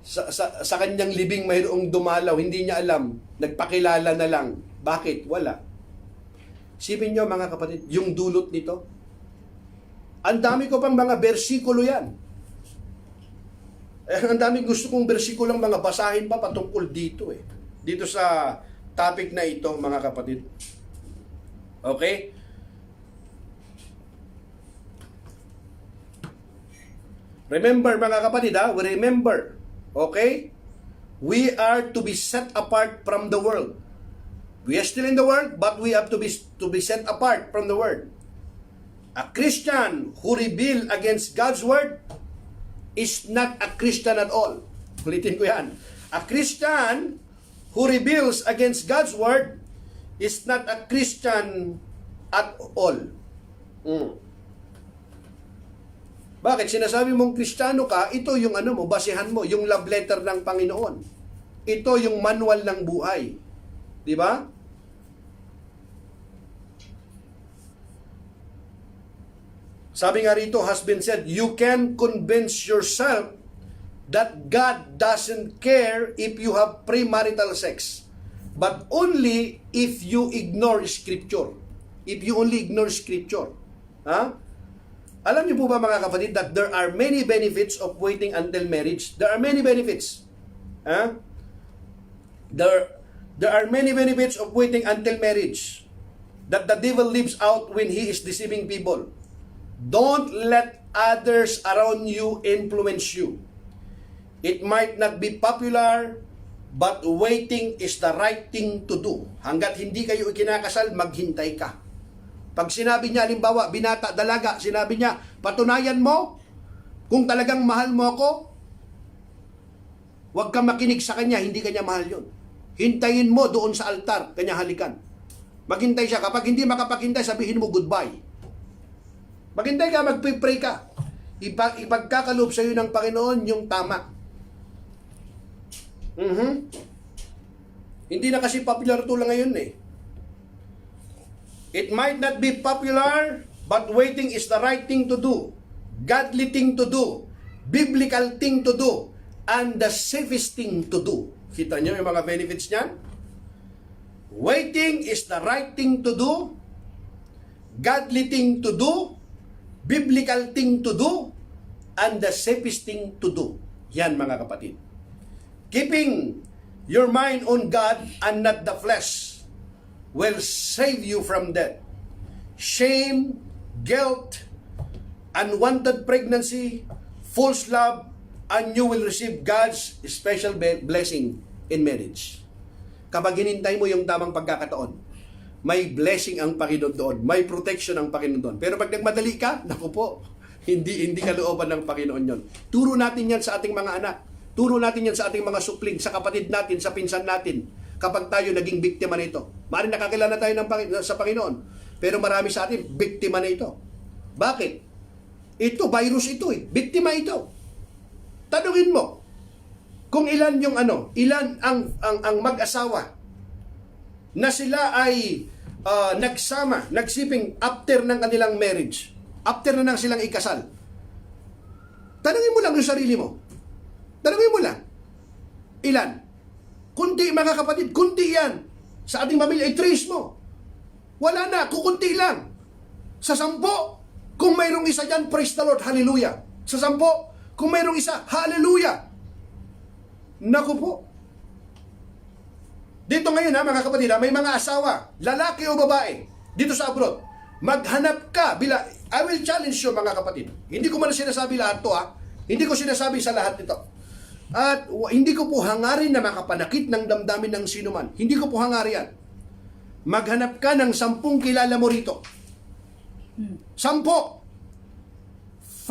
sa kanyang libing, mayroong dumalaw. Hindi niya alam. Nagpakilala na lang. Bakit? Wala. Sipin nyo mga kapatid, yung dulot nito. Ang dami ko pang mga bersikulo yan. Ang dami gusto kong bersikulang mga basahin pa patungkol dito Dito sa topic na ito mga kapatid. Okay? Remember mga kapatid remember. Okay? We are to be set apart from the world. We are still in the world, but we have to be set apart from the world. A Christian who rebel against God's word is not a Christian at all. Ulitin ko yan. A Christian who rebels against God's word is not a Christian at all. Bakit? Sinasabi mong Kristiyano ka, ito yung basehan mo, yung love letter ng Panginoon. Ito yung manual ng buhay. Di ba? Sabi nga rito, has been said, you can convince yourself that God doesn't care if you have premarital sex, but only if you ignore Scripture. If you only ignore Scripture. Alam niyo po ba mga kapatid that there are many benefits of waiting until marriage? There are many benefits. There are many benefits of waiting until marriage that the devil leaves out when he is deceiving people. Don't let others around you influence you. It might not be popular, but waiting is the right thing to do. Hanggat hindi kayo ikinakasal, maghintay ka. Pag sinabi niya, halimbawa, binata, dalaga, sinabi niya, patunayan mo, kung talagang mahal mo ako, huwag kang makinig sa kanya, hindi kanya mahal yun. Hintayin mo doon sa altar, kanya halikan. Maghintay siya. Kapag hindi makapaghintay, sabihin mo goodbye. Maghintay ka, magpipray ka. Ipagkakaloob sa iyo ng Panginoon yung tama. Hindi na kasi popular ito lang ngayon It might not be popular, but waiting is the right thing to do. Godly thing to do. Biblical thing to do. And the safest thing to do. Kita niyo yung mga benefits niyan? Waiting is the right thing to do. Godly thing to do. Biblical thing to do. And the safest thing to do. Yan mga kapatid. Keeping your mind on God and not the flesh will save you from death, shame, guilt, unwanted pregnancy, false love, and you will receive God's special blessing in marriage. Kapag hinintay mo yung tamang pagkakataon, may blessing ang Panginoon doon, may protection ang Panginoon doon. Pero pag nagmadali ka, naku po, hindi kalooban ng Panginoon yon. Turo natin yan sa ating mga anak. Turo natin yan sa ating mga supling, sa kapatid natin, sa pinsan natin. Kapag tayo naging biktima nito. Maaaring nakakilala tayo sa Panginoon. Pero marami sa atin, biktima na ito. Bakit? Ito, virus ito Biktima ito. Tanungin mo, kung ilan yung ilan ang mag-asawa na sila ay nagsama, nagsiping after ng kanilang marriage. After na nang silang ikasal. Tanungin mo lang yung sarili mo. Tanungin mo lang. Ilan? Kunti mga kapatid, kunti yan. Sa ating pamilya, i-trace mo. Wala na, kukunti lang. Sa 10, kung mayroong isa dyan, praise the Lord, hallelujah. Sa 10, kung mayroong isa, hallelujah. Naku po. Dito ngayon ha, mga kapatid, may mga asawa, lalaki o babae, dito sa abroad, maghanap ka I will challenge you mga kapatid. Hindi ko man sinasabi lahat to ha. Hindi ko sinasabi sa lahat nito. At hindi ko po hangarin na makapanakit ng damdamin ng sino man. Hindi ko po hangarin yan. Maghanap ka ng 10 kilala mo rito. 10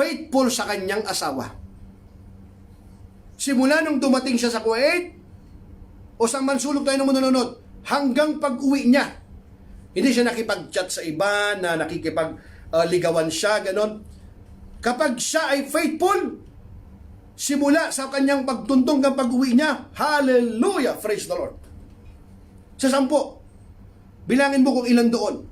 faithful sa kanyang asawa. Simula nung dumating siya sa Kuwait, o saan man sulog tayo ng nanonood, hanggang pag-uwi niya. Hindi siya nakipag-chat sa iba, na nakikipag-ligawan siya, ganon. Kapag siya ay faithful, simula sa kanyang pagtuntong ng pag-uwi niya, hallelujah, praise the Lord. Sa 10, bilangin mo kung ilan doon.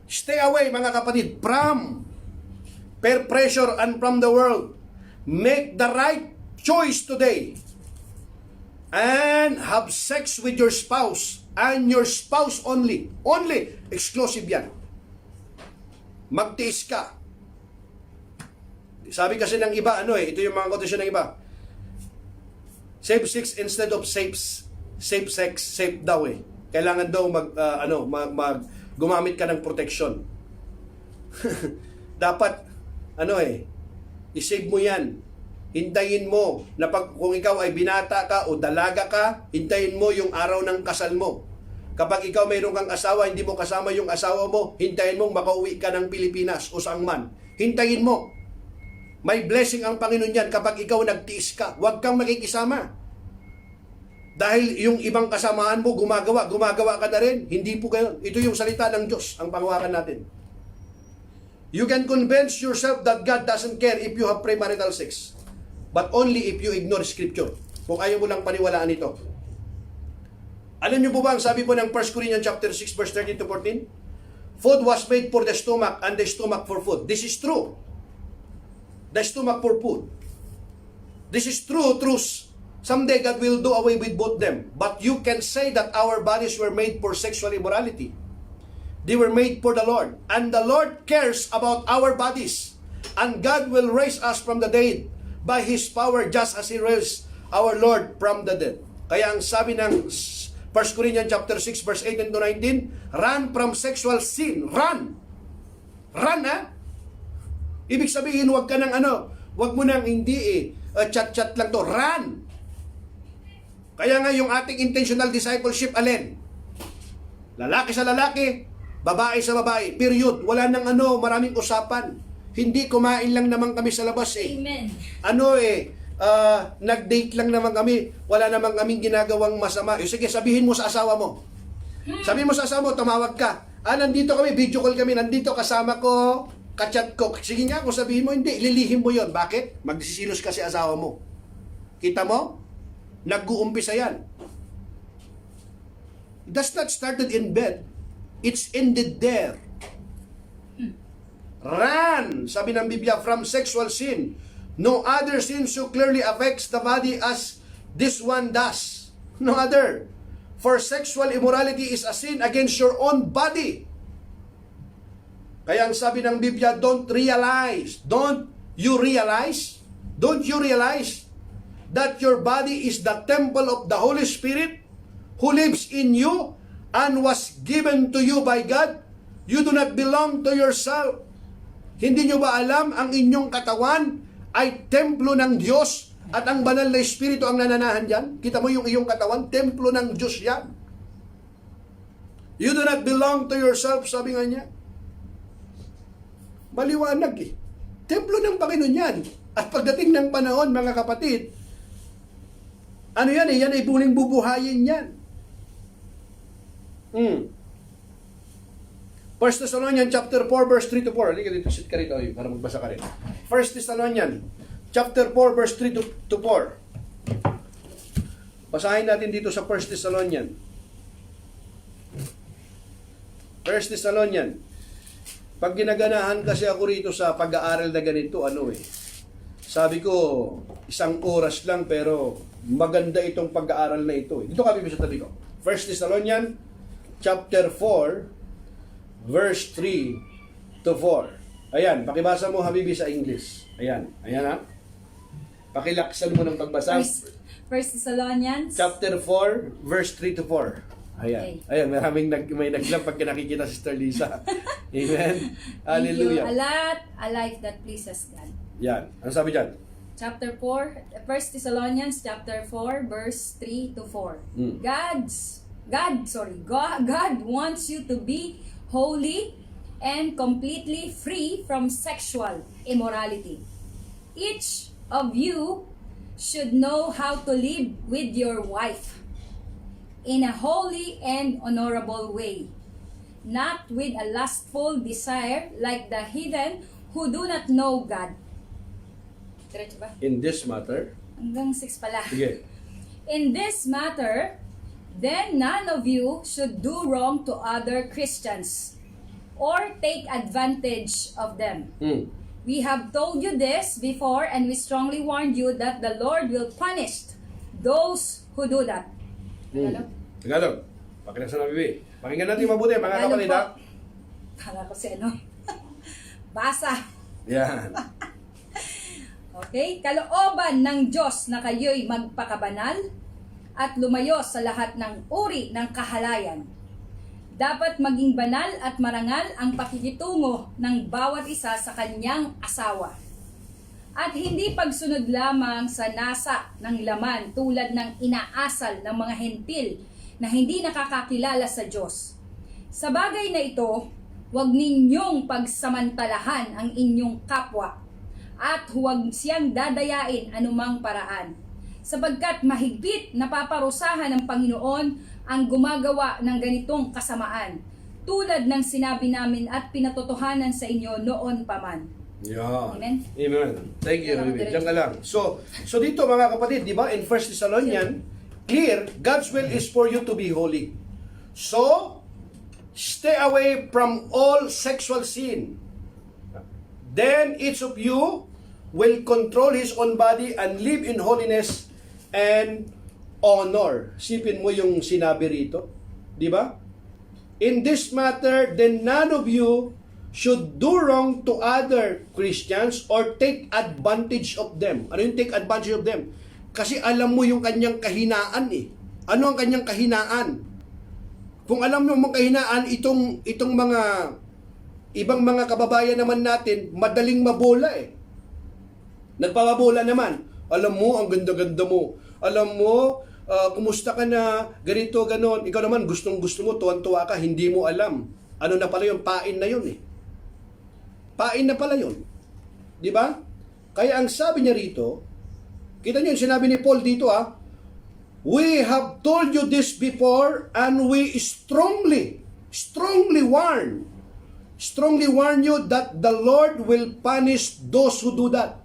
Stay away mga kapatid from peer pressure and from the world. Make the right choice today and have sex with your spouse and your spouse only. Only. Exclusive yan. Magtiis ka. Sabi kasi ng iba, ito yung mga kondisyon ng iba. Safe sex instead of safe sex, safe daw eh. Kailangan daw gumamit ka ng protection. Dapat, i-save mo yan. Hintayin mo na kung ikaw ay binata ka o dalaga ka, hintayin mo yung araw ng kasal mo. Kapag ikaw mayroon kang asawa, hindi mo kasama yung asawa mo, hintayin mong makauwi ka ng Pilipinas o saan man. Hintayin mo. May blessing ang Panginoon yan kapag ikaw nagtiis ka. Huwag kang makikisama. Dahil yung ibang kasamaan mo, gumagawa ka na rin. Hindi po gayon. Ito yung salita ng Diyos, ang panghawakan natin. You can convince yourself that God doesn't care if you have premarital sex. But only if you ignore Scripture. Kung ayaw mo lang paniwalaan ito. Alam niyo po ba ang sabi po ng 1 Corinthians chapter 6 verse 13 to 14? Food was made for the stomach and the stomach for food. This is true. The stomach for food. This is true truth. Someday God will do away with both them. But you can say that our bodies were made for sexual immorality. They were made for the Lord. And the Lord cares about our bodies. And God will raise us from the dead by His power just as He raised our Lord from the dead. Kaya ang sabi ng 1 Corinthians chapter 6 verse 18 to 19, run from sexual sin. Run! Run ha? Ibig sabihin, huwag ka ng huwag mo nang chat-chat lang to. Run! Kaya nga yung ating intentional discipleship, alin? Lalaki sa lalaki, babae sa babae. Period. Wala nang maraming usapan. Hindi kumain lang naman kami sa labas eh. Amen. Nag-date lang naman kami. Wala naman kaming ginagawang masama. Sige, sabihin mo sa asawa mo. Sabihin mo sa asawa mo, tumawag ka. Nandito kami, video call kami, nandito kasama ko, kachat ko. Sige nga, kung sabihin mo, hindi, lilihim mo yon. Bakit? Magsisilos ka si asawa mo. Kita mo? Nag-uumpisa yan. That's not started in bed. It's ended there. Run, sabi ng Biblia, from sexual sin. No other sin so clearly affects the body as this one does. No other. For sexual immorality is a sin against your own body. Kaya ang sabi ng Biblia, don't you realize that your body is the temple of the Holy Spirit who lives in you and was given to you by God? You do not belong to yourself. Hindi nyo ba alam ang inyong katawan ay templo ng Diyos at ang banal na Espiritu ang nananahan dyan? Kita mo yung iyong katawan, templo ng Diyos yan. You do not belong to yourself, sabi nga niya. Maliwanag eh. Templo ng Panginoon yan. At pagdating ng panahon, mga kapatid, yan eh, yan ay buling bubuhayin yan. 1 Thessalonians chapter 4 verse 3 to 4. Halika dito, sit ka rito para magbasa ka rin. 1 Thessalonians chapter 4 verse 3 to 4. Basahin natin dito sa 1 Thessalonians. First Thessalonians. Pag ginaganahan kasi ako rito sa pag-aaral na ganito, sabi ko, 1 oras lang pero maganda itong pag-aaral na ito. Dito kami sa tabi ko. First Thessalonians, chapter 4, verse 3 to 4. Ayan, pakibasa mo, Habibi, sa English. Ayan ha. Pakilaksan mo ng pagbasa. First Thessalonians. Chapter 4, verse 3 to 4. Ayan. Okay. Ayan, may naglam pag nakikita si Sister Lisa. Amen. Thank Hallelujah. you. A life that pleases God. Yan. Ano sabi dyan? Chapter 4, First Thessalonians chapter 4, verse 3 to 4. God wants you to be holy and completely free from sexual immorality. Each of you should know how to live with your wife in a holy and honorable way, not with a lustful desire like the heathen who do not know God. Diretso ba? In this matter. Hanggang 6 pala. Sige. In this matter, then none of you should do wrong to other Christians or take advantage of them. We have told you this before, and we strongly warned you that the Lord will punish those who do that. Tagalog. Pakilaksan na, Bibi. Pakinggan natin mabuti, mga Tagalog kapatid, po. ha? Kala ko si ano. Basa. Yan. Okay? Kalooban ng Diyos na kayo'y magpakabanal at lumayo sa lahat ng uri ng kahalayan. Dapat maging banal at marangal ang pakikitungo ng bawat isa sa kanyang asawa. At hindi pagsunod lamang sa nasa ng laman tulad ng inaasal ng mga hentil na hindi nakakakilala sa Diyos. Sa bagay na ito, huwag ninyong pagsamantalahan ang inyong kapwa at huwag siyang dadayain anumang paraan. Sapagkat mahigpit na paparusahan ng Panginoon ang gumagawa ng ganitong kasamaan, tulad ng sinabi namin at pinatotohanan sa inyo noon pa man. Yan. Amen? Amen. Thank you, Yan lang, Bibi. diretso. Diyan ka lang. So dito, mga kapatid, di ba, in 1 Thessalonians, clear, God's will is for you to be holy. So, stay away from all sexual sin. Then each of you will control his own body and live in holiness and honor. Sipin mo yung sinabi rito. Di ba? In this matter, then none of you should do wrong to other Christians or take advantage of them. Ano yung take advantage of them? Kasi alam mo yung kanyang kahinaan eh. Ano ang kanyang kahinaan? Kung alam mo yung kahinaan, itong mga ibang mga kababayan naman natin, madaling mabola eh. Nagpapabola naman. Alam mo, ang ganda-ganda mo. Alam mo, kumusta ka na, ganito, ganon. Ikaw naman, gustong-gusto mo, tuwan-tuwa ka, hindi mo alam. Ano na pala yung pain na yun eh. Pain na pala yun. Di ba? Kaya ang sabi niya rito, kita niyo yung sinabi ni Paul dito we have told you this before and we strongly warn you that the Lord will punish those who do that.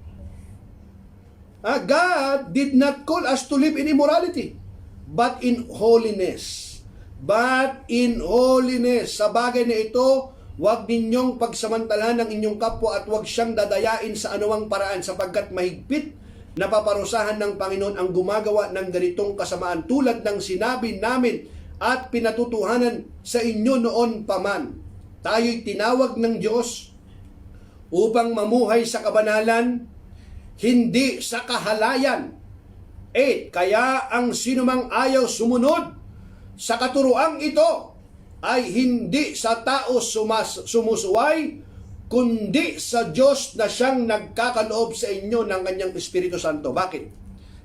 God did not call us to live in immorality, but in holiness. But in holiness. Sa bagay na ito, huwag ninyong pagsamantalahan ng inyong kapwa at huwag siyang dadayain sa anumang paraan sapagkat mahigpit na paparusahan ng Panginoon ang gumagawa ng ganitong kasamaan tulad ng sinabi namin at pinatutuhanan sa inyo noon pa man. Tayo'y tinawag ng Diyos upang mamuhay sa kabanalan, hindi sa kahalayan. 8. Kaya ang sinumang ayaw sumunod sa katuruang ito ay hindi sa tao sumusuway, kundi sa Diyos na siyang nagkakaloob sa inyo ng kanyang Espiritu Santo. Bakit?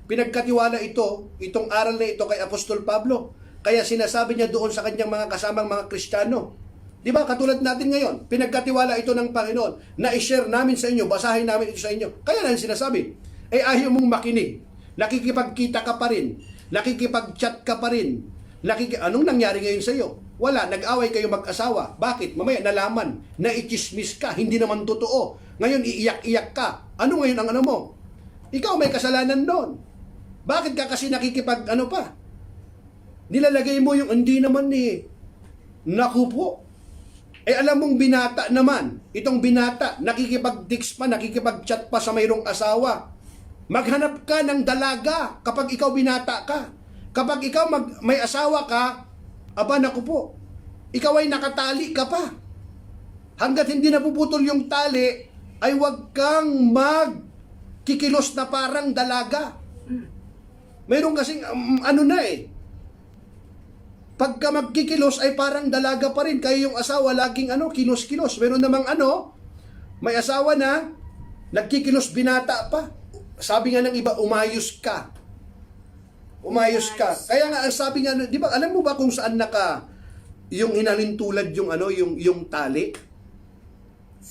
Pinagkatiwala itong aral na ito kay Apostol Pablo. Kaya sinasabi niya doon sa kanyang mga kasamang mga Kristiyano. Di ba? Katulad natin ngayon, pinagkatiwala ito ng Panginoon na i-share namin sa inyo, basahin namin ito sa inyo. Kaya lang sinasabi, ayaw mong makinig. Nakikipagkita ka pa rin. Nakikipag-chat ka pa rin. Anong nangyari ngayon sa iyo? Wala, nag-away kayo mag-asawa. Bakit? Mamaya nalaman na i-chismis ka, hindi naman totoo. Ngayon iiyak-iyak ka. Ano ngayon ang ano mo? Ikaw may kasalanan doon. Bakit ka kasi nakikipag pa? Nilalagay mo yung hindi naman eh. Naku po. Eh alam mong binata naman, itong binata, nakikipag-text pa, nakikipag-chat pa sa mayroong asawa. Maghanap ka ng dalaga kapag ikaw binata ka. Kapag ikaw may asawa ka, aba naku po, ikaw ay nakatali ka pa. Hanggat hindi napuputol yung tali, ay huwag kang magkikilos na parang dalaga. Mayroon kasing, pagka magkikilos ay parang dalaga pa rin. Kaya yung asawa laging kilos-kilos. Meron namang may asawa na nagkikilos binata pa. Sabi nga ng iba, umayos ka. Umayos ka. Kaya nga sabi nga, di ba, alam mo ba kung saan yung hinalintulad yung tali?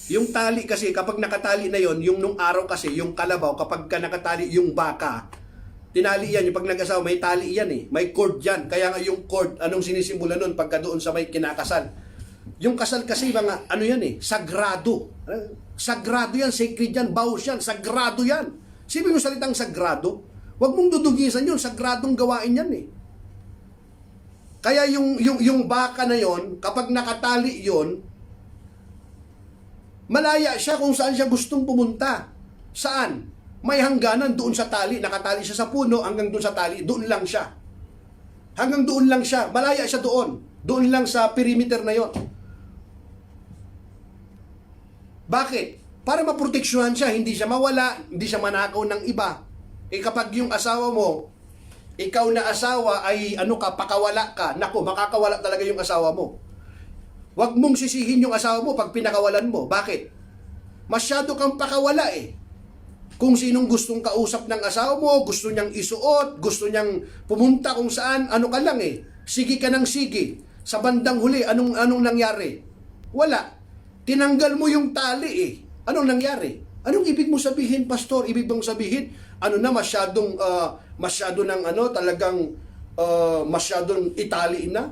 Yung tali kasi, kapag nakatali na yon, yung nung araw kasi, yung kalabaw, kapag ka nakatali yung baka, tinali yan, yung pag nag-asawa, may tali yan eh. May cord yan. Kaya nga yung cord, anong sinisimula nun pagka doon sa may kinakasal? Yung kasal kasi, mga, yan eh, sagrado. Sagrado yan, sacred yan, baus yan, sagrado yan. Sabi mo salitang sagrado, huwag mong dudugisan yun, sagradong gawain yan eh. Kaya yung baka na yon, kapag nakatali yon, malaya siya kung saan siya gustong pumunta. Saan? May hangganan doon sa tali. Nakatali siya sa puno, hanggang doon sa tali, doon lang siya. Hanggang doon lang siya. Malaya siya doon. Doon lang sa perimeter na yon. Bakit? Para maproteksyonan siya, hindi siya mawala, hindi siya manakaw ng iba. Eh kapag yung asawa mo, ikaw na asawa ay pakawala ka, naku, makakawala talaga yung asawa mo. Huwag mong sisihin yung asawa mo pag pinakawalan mo. Bakit? Masyado kang pakawala eh. Kung sinong gustong kausap ng asawa mo, gusto niyang isuot, gusto niyang pumunta kung saan, ka lang eh. Sige ka ng sige. Sa bandang huli, anong nangyari? Wala. Tinanggal mo yung tali eh. Anong nangyari? Anong ibig mo sabihin, pastor? Ibig bang sabihin, masyadong itali na?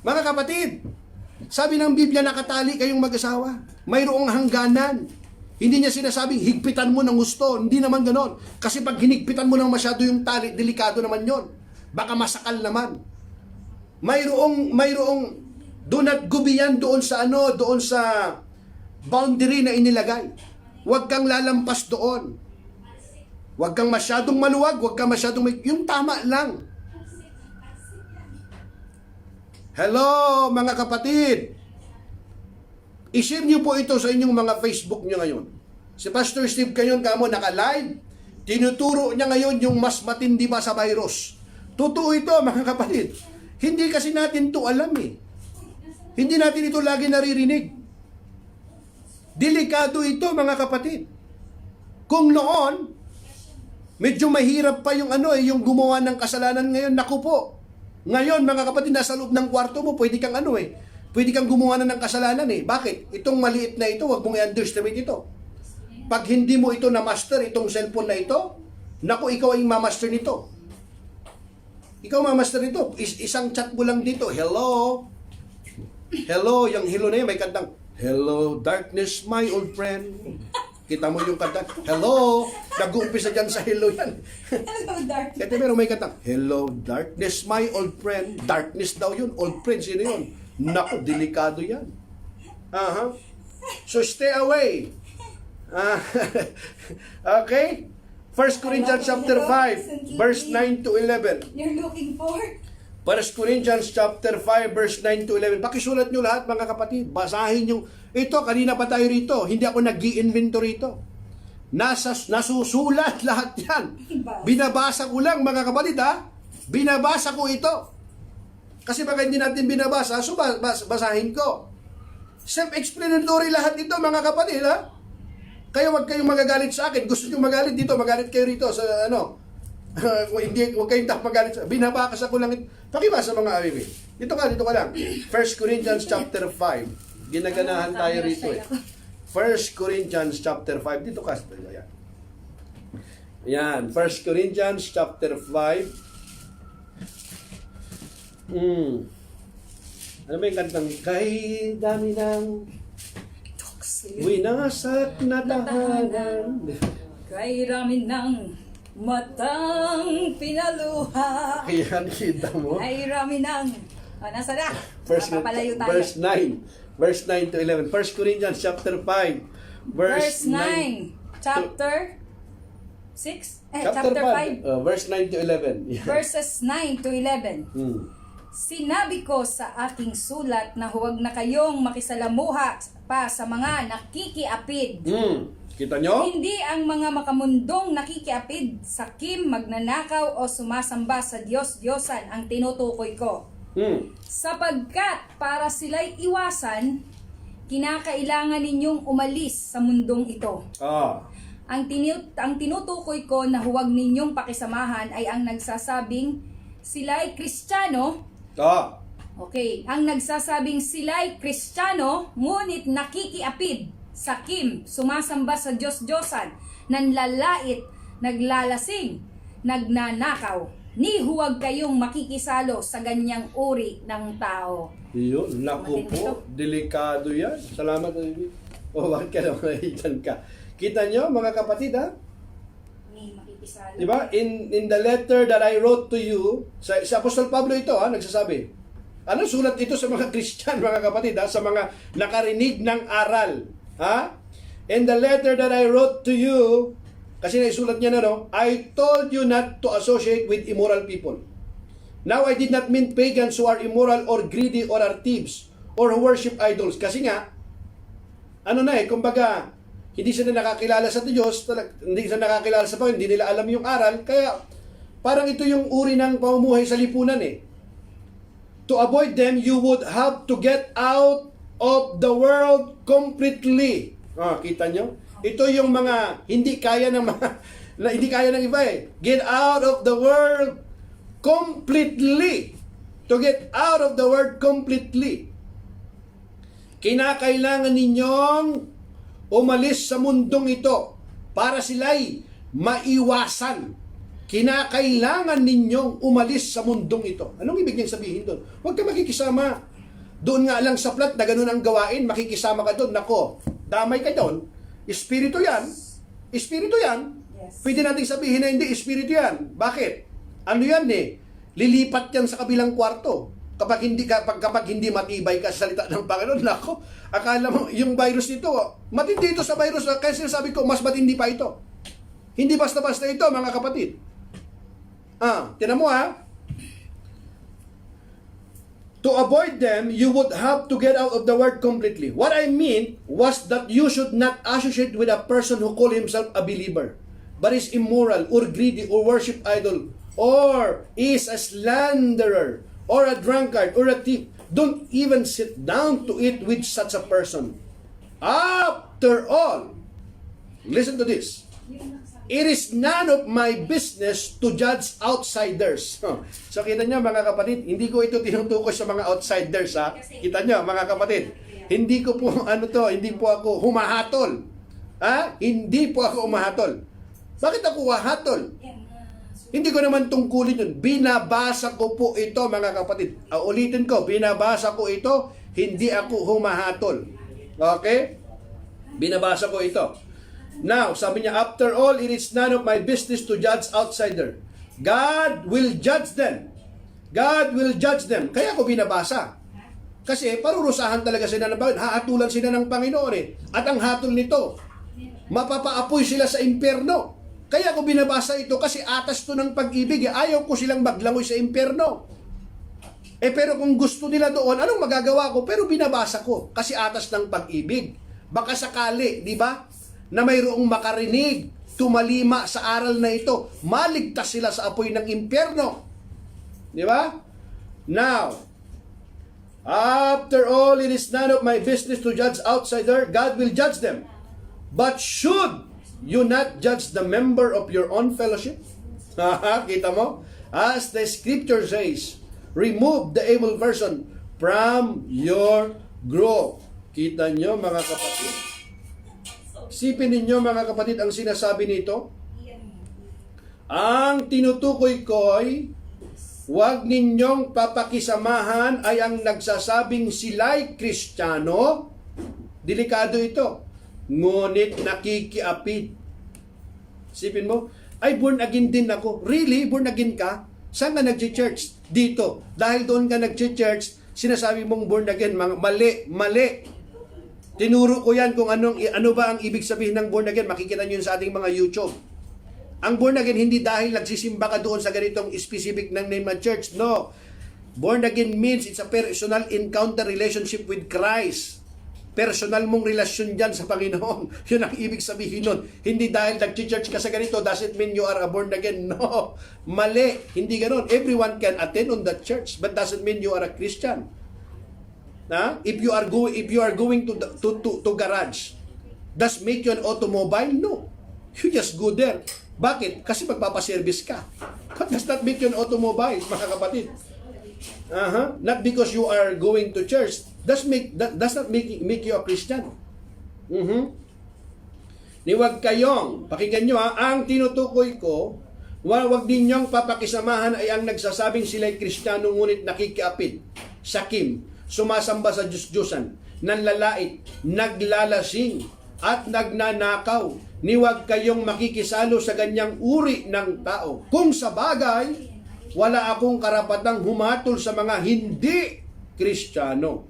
Mga kapatid, sabi ng Biblia, nakatali kayong mag-asawa. Mayroong hangganan. Hindi niya sinasabing higpitan mo ng gusto. Hindi naman ganon. Kasi pag hinigpitan mo ng masyado yung tali, delikado naman yon. Baka masakal naman. Mayroong do not go beyond doon sa boundary na inilagay. Huwag kang lalampas doon. Huwag kang masyadong maluwag, huwag kang masyadong yung tama lang. Hello mga kapatid. I-share niyo po ito sa inyong mga Facebook niyo ngayon. Si Pastor Steve Canyon kamo naka-live. Tinuturo niya ngayon yung mas matindi pa sa virus. Totoo ito mga kapatid. Hindi kasi natin to alam eh. Hindi natin ito lagi naririnig. Delikado ito mga kapatid. Kung noon, medyo mahirap pa yung yung gumawa ng kasalanan ngayon, naku po. Ngayon mga kapatid, nasa loob ng kwarto mo, pwede kang pwede kang gumawa na ng kasalanan eh. Bakit? Itong maliit na ito, wag mong i-underestimate ito. Pag hindi mo ito na-master, itong cellphone na ito, naku, ikaw ay ma-master nito. Ikaw ma-master nito. Isang chat mo lang dito, hello. Hello, yung hello na yun, may kantang, hello, darkness, my old friend. Kita mo yung kanta, hello. Nag-uumpisa dyan sa hello yan. Hello, darkness. Kaya meron may kanta, hello, darkness, my old friend. Darkness daw yun, old friend, sino yun? Naku, delikado yan. So stay away. Okay? 1 Corinthians chapter 5, verse 9 to 11. You're looking for? 1 Corinthians chapter 5 verse 9 to 11. Pakisulat nyo lahat mga kapatid. Basahin nyo. Ito, kanina pa tayo rito. Hindi ako nag-i-inventory ito. Nasusulat lahat yan. Binabasa ko lang mga kapatid ha. Binabasa ko ito. Kasi baka hindi natin binabasa, so basahin ko. Self-explanatory lahat ito mga kapatid ha. Kaya wag kayong magagalit sa akin. Gusto nyo magalit dito, magalit kayo rito sa hindi, huwag kayong magalit sa binabakas ako lang. Pakibasa mga awiwi. Dito ka lang. 1 Corinthians chapter 5. Ginaganahan tayo rito eh. 1 Corinthians chapter 5. Dito ka. Yan. 1 Corinthians chapter 5. Ano ba yung kantang? Kay dami ng winasak na tahanan. Kay rami ng matang pinaluha. Ayan, kita mo. Ay rami ng... nasa na? Verse 9. Verse 9 to 11. 1 Corinthians chapter 5. Verse 9. Chapter 6? Chapter Chapter 5. 5. Verse 9 to 11. Yeah. Verses 9 to 11. Sinabi ko sa aking sulat na huwag na kayong makisalamuha pa sa mga nakikiapid. Kita nyo? Hindi ang mga makamundong nakikiapid, sakim, magnanakaw o sumasamba sa Diyos-Diyosan ang tinutukoy ko. Sapagkat para sila'y iwasan, kinakailangan ninyong umalis sa mundong ito. Ang tinutukoy ko na huwag ninyong pakisamahan ay ang nagsasabing sila'y Kristiyano. Okay, ang nagsasabing sila'y Kristiyano, ngunit nakikiapid, sakim, sumasamba sa Diyos-Diyosan, nanlalait, naglalasing, nagnanakaw. Ni huwag kayong makikisalo sa ganyang uri ng tao. Yun, naku po, delikado yan. Salamat, David. Bakit ka naman dyan ka? Kita nyo, mga kapatid, ha? Ni makikisalo. Diba? In the letter that I wrote to you, sa Apostol Pablo ito, ha, nagsasabi. Ano sulat ito sa mga Christian, mga kapatid, ha? Sa mga nakarinig ng aral. Ha? In the letter that I wrote to you, kasi naisulat niya na, no? I told you not to associate with immoral people. Now, I did not mean pagans who are immoral or greedy or are thieves or who worship idols. Kasi nga, kumbaga, hindi sila nakakilala sa Diyos, hindi sila nakakilala sa Panginoon, hindi nila alam yung aral, kaya parang ito yung uri ng pamumuhay sa lipunan eh. To avoid them, you would have to get out of the world completely. Kita nyo? Ito yung mga hindi kaya ng iba eh. Get out of the world completely. To get out of the world completely. Kinakailangan ninyong umalis sa mundong ito para sila'y maiwasan. Kinakailangan ninyong umalis sa mundong ito. Anong ibig niyang sabihin doon? Huwag ka makikisama. Doon nga lang sa plat na ganun ang gawain, makikisama ka doon. Nako, damay ka doon. Espiritu yan. Espiritu yan. Yes. Pwede nating sabihin na hindi, espiritu yan. Bakit? Ano yan eh? Lilipat yan sa kabilang kwarto. Kapag hindi matibay ka sa salita ng Panginoon, nako, akala mo yung virus nito, matindi ito sa virus, kaya sinasabi ko, mas matindi pa ito. Hindi basta-basta ito, mga kapatid. Tinan mo ha. To avoid them, you would have to get out of the word completely. What I mean was that you should not associate with a person who call himself a believer, but is immoral or greedy or worship idol, or is a slanderer, or a drunkard, or a thief. Don't even sit down to eat with such a person. After all, listen to this. It is none of my business to judge outsiders. So kita nyo mga kapatid, hindi ko ito tinutukoy sa mga outsiders ha. Kita nyo mga kapatid, hindi ko po hindi po ako humahatol. Hindi po ako humahatol. Bakit ako humahatol? Hindi ko naman tungkulin yun. Binabasa ko po ito mga kapatid. Ulitin ko, binabasa ko ito, hindi ako humahatol. Okay? Binabasa ko ito. Now, sabi niya, after all, it is none of my business to judge outsider. God will judge them. God will judge them. Kaya ako binabasa. Kasi parurusahan talaga sila ng Panginoon. Hahatulan sila ng Panginoon eh. At ang hatol nito, mapapaapoy sila sa impyerno. Kaya ako binabasa ito kasi atas to ng pag-ibig. Ayaw ko silang maglangoy sa impyerno. Pero kung gusto nila doon, anong magagawa ko? Pero binabasa ko kasi atas ng pag-ibig. Baka sakali, di ba? Na mayroong makarinig, tumalima sa aral na ito, maligtas sila sa apoy ng impyerno. Di ba? Now, after all, it is none of my business to judge outsider. God will judge them. But should you not judge the member of your own fellowship? Kita mo? As the scripture says, remove the evil person from your group. Kita nyo mga kapatid? Isipin ninyo mga kapatid ang sinasabi nito. Ang tinutukoy ko'y huwag ninyong papakisamahan ay ang nagsasabing sila'y Kristiyano. Delikado ito. Ngunit nakikiapid. Isipin mo, ay born again din ako. Really? Born again ka? Saan ka nag-church? Dito. Dahil doon ka nag-church, sinasabi mong born again, mali. Tinuro ko yan kung ano ba ang ibig sabihin ng born again. Makikita nyo yun sa ating mga YouTube. Ang born again, hindi dahil nagsisimba ka doon sa ganitong specific ng name ng church. No. Born again means it's a personal encounter relationship with Christ. Personal mong relasyon dyan sa Panginoon. Yun ang ibig sabihin nun. Hindi dahil nag-church ka sa ganito, does it mean you are a born again? No. Mali. Hindi ganon. Everyone can attend on that church, but doesn't mean you are a Christian. If you are going to garage, does make you an automobile? No. You just go there. Bakit? Kasi magpapaservice ka. But does not make you an automobile, mga kapatid. Not because you are going to church. Does not make you a Christian. Niwag kayong, pakinggan nyo ang tinutukoy ko, wag ninyong papakisamahan ay ang nagsasabing sila'y Kristiyano ngunit nakikiapid, sakim, sumasamba sa Diyos-Diyosan, nanlalait, naglalasing, at nagnanakaw. Niwag kayong makikisalo sa ganyang uri ng tao. Kung sa bagay, wala akong karapatang humatol sa mga hindi Kristiyano.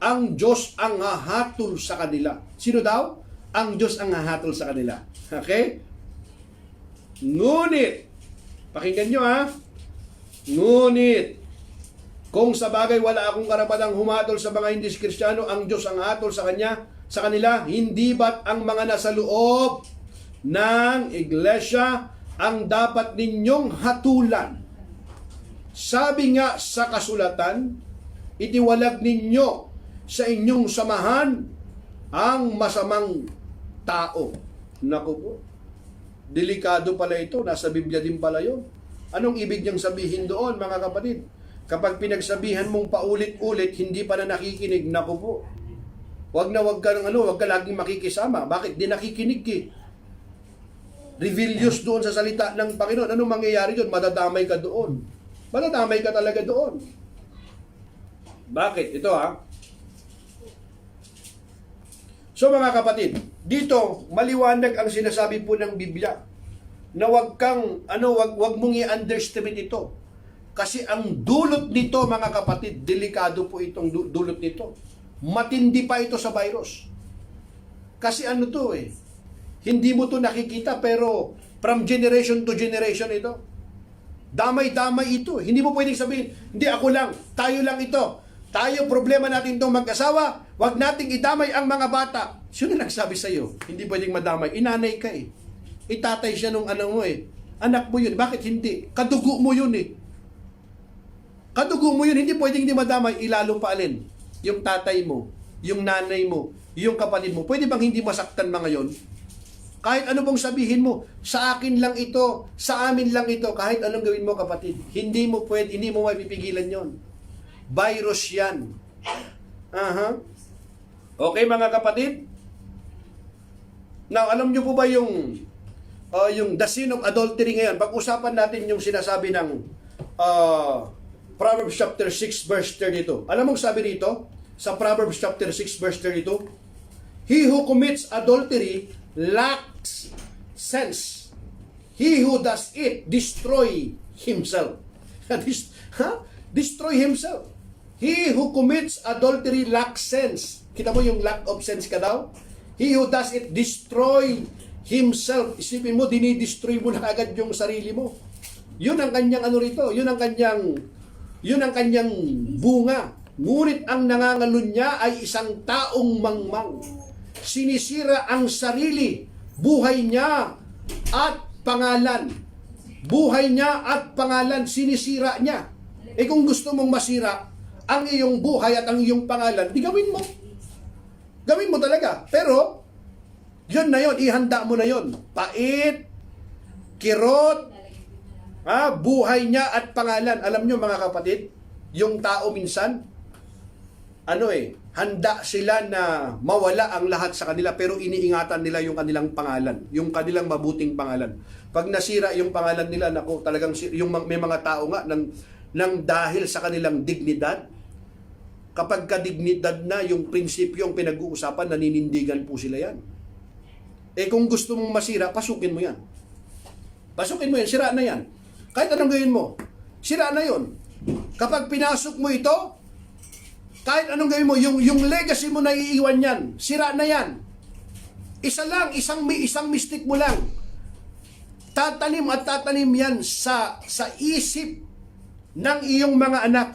Ang Diyos ang hahatol sa kanila. Sino daw? Ang Diyos ang hahatol sa kanila. Okay? Ngunit, pakinggan nyo ngunit, kung sa bagay wala akong karapatang humatol sa mga hindi Kristiyano, ang Diyos ang hatol sa kanila, hindi ba't ang mga nasa loob ng iglesia ang dapat ninyong hatulan? Sabi nga sa kasulatan, itiwalag ninyo sa inyong samahan ang masamang tao. Naku po, delikado pala ito, nasa Biblia din pala yun. Anong ibig niyang sabihin doon, mga kapatid? Kapag pinagsabihan mong paulit-ulit, hindi pa na nakikinig, naku po. Wag ka laging makikisama. Bakit? Di nakikinig Rebellious doon sa salita ng Panginoon. Anong mangyayari doon? Madadamay ka doon. Madadamay ka talaga doon. Bakit? Ito So mga kapatid, dito maliwanag ang sinasabi po ng Biblia na wag mong i-underestimate ito. Kasi ang dulot nito, mga kapatid, delikado po itong dulot nito. Matindi pa ito sa virus. Kasi hindi mo to nakikita pero from generation to generation ito. Damay-damay ito. Hindi mo pwedeng sabihin, hindi ako lang, tayo lang ito. Tayo, problema natin itong mag-asawa, wag nating idamay ang mga bata. Sino nagsabi sa iyo? Hindi pwedeng madamay. Inanay ka Itatay siya nung anak mo yun. Bakit hindi? Kadugo mo yun Kadugo mo yun, hindi pwedeng hindi madamay, ilalo pa alin. Yung tatay mo, yung nanay mo, yung kapatid mo. Pwede bang hindi masaktan mga yon? Kahit ano bang sabihin mo, sa akin lang ito, sa amin lang ito, kahit anong gawin mo kapatid, hindi mo mapipigilan yon. Virus yan. Okay mga kapatid? Now, alam nyo po ba yung the sin of adultery ngayon? Pag-usapan natin yung sinasabi ng Proverbs chapter 6 verse 32. Alam mo sabi dito sa Proverbs chapter 6 verse 32? He who commits adultery lacks sense. He who does it destroy himself. Destroy himself. He who commits adultery lacks sense. Kita mo yung lack of sense ka daw? He who does it destroy himself. Isipin mo, dinidestroy mo na agad yung sarili mo. Yun ang kanyang rito. Yun ang kanyang bunga. Ngunit ang nangangalun niya ay isang taong mangmang. Sinisira ang sarili, buhay niya at pangalan. Buhay niya at pangalan, sinisira niya. Kung gusto mong masira ang iyong buhay at ang iyong pangalan, di gawin mo. Gawin mo talaga. Pero, yun na yun, ihanda mo na yun. Pait, kirot, buhay niya at pangalan. Alam nyo mga kapatid, yung tao minsan, handa sila na mawala ang lahat sa kanila pero iniingatan nila yung kanilang pangalan, yung kanilang mabuting pangalan. Pag nasira yung pangalan nila, naku, talagang may mga tao nga nang dahil sa kanilang dignidad, kapag kadignidad na yung prinsipyo ang pinag-uusapan, naninindigan po sila yan. Kung gusto mong masira, pasukin mo yan. Pasukin mo yan, sira na yan. Kahit anong gawin mo, sira na yun. Kapag pinasok mo ito, Kahit anong gawin mo, yung legacy mo na iiwan yan, sira na yan. Isa lang, isang mistake mo lang. Tatanim at tatanim yan sa isip ng iyong mga anak.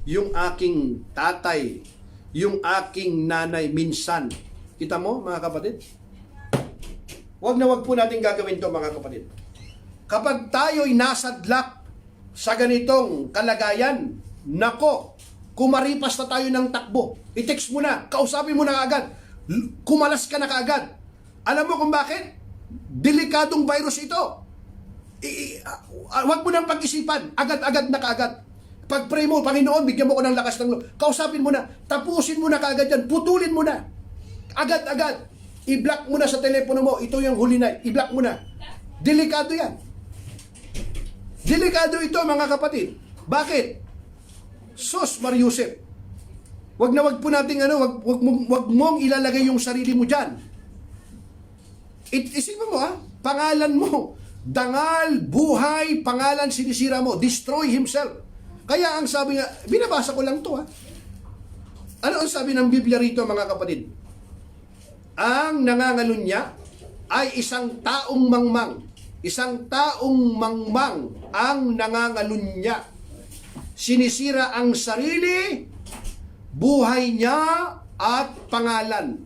Yung aking tatay, yung aking nanay minsan. Kita mo, mga kapatid? Huwag na huwag po natin gagawin to, mga kapatid. Kapag tayo'y nasadlak sa ganitong kalagayan, nako, kumaripas na tayo ng takbo. I-text mo na, kausapin mo na kaagad. Kumalas ka na kaagad. Alam mo kung bakit? Delikadong virus ito. Huwag mo nang pag-isipan. Agad-agad na kaagad. Pag-pray mo, Panginoon, bigyan mo ko ng lakas ng loob. Kausapin mo na. Tapusin mo na kaagad yan. Putulin mo na. Agad-agad. I-block mo na sa telepono mo. Ito yung huli na. I-block mo na. Delikado yan. Delikado ito, mga kapatid. Bakit? Sos Mariusep. Wag na wag po nating wag mong ilalagay yung sarili mo diyan. Isipin mo pangalan mo, dangal, buhay, pangalan sinisira mo, destroy himself. Kaya ang sabi nga, binabasa ko lang to Ano ang sabi ng Biblia rito, mga kapatid? Ang nangangalunya ay isang taong mangmang. Isang taong mangmang ang nangangalunya. Sinisira ang sarili, buhay niya, at pangalan.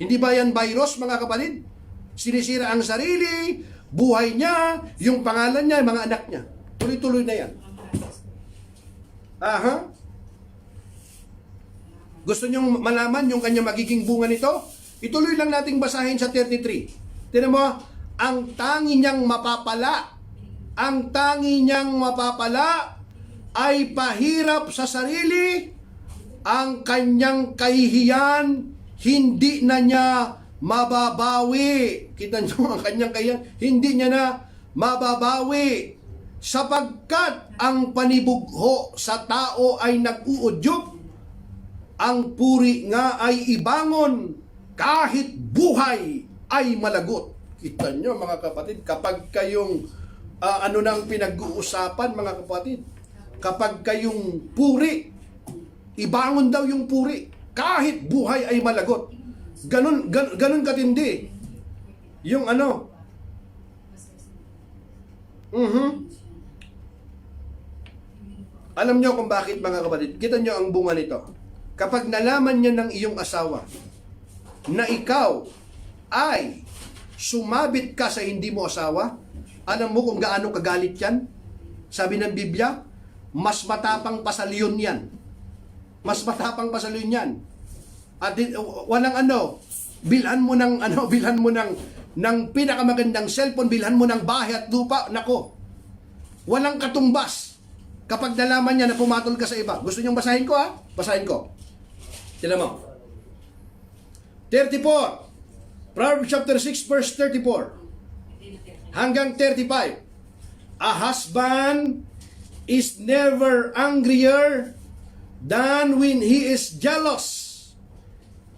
Hindi ba yan virus, mga kapatid? Sinisira ang sarili, buhay niya, yung pangalan niya, yung mga anak niya. Tuloy-tuloy na yan. Aha. Gusto nyo malaman yung kanya magiging bunga nito? Ituloy lang nating basahin sa 33. Tignan mo, ang tangi niyang mapapala, ay pahirap sa sarili, ang kanyang kahihiyan, hindi na niya mababawi. Kita nyo, ang kanyang kahihiyan, hindi niya na mababawi. Sapagkat ang panibugho sa tao ay nag-uudyok, ang puri nga ay ibangon, kahit buhay ay malagot. Kita nyo, mga kapatid, kapag kayong ano nang pinag-uusapan, mga kapatid, kapag kayong puri, ibangon daw yung puri, kahit buhay ay malagot. Ganun katindi. Yung ano, Alam nyo kung bakit, mga kapatid? Kita nyo ang bunga nito. Kapag nalaman niya ng iyong asawa na ikaw ay sumabit ka sa hindi mo asawa, alam mo kung gaano kagalit yan? Sabi ng Biblia, mas matapang pa sa leon yan. Mas matapang pa sa leon yan. At walang bilhan mo ng pinakamagandang cellphone, bilhan mo ng bahay at lupa, nako. Walang katumbas. Kapag nalaman niya na pumatol ka sa iba. Gusto niyong basahin ko, Basahin ko. Tignan mo. 34. Proverbs chapter 6 verse 34. Hanggang 35. A husband is never angrier than when he is jealous.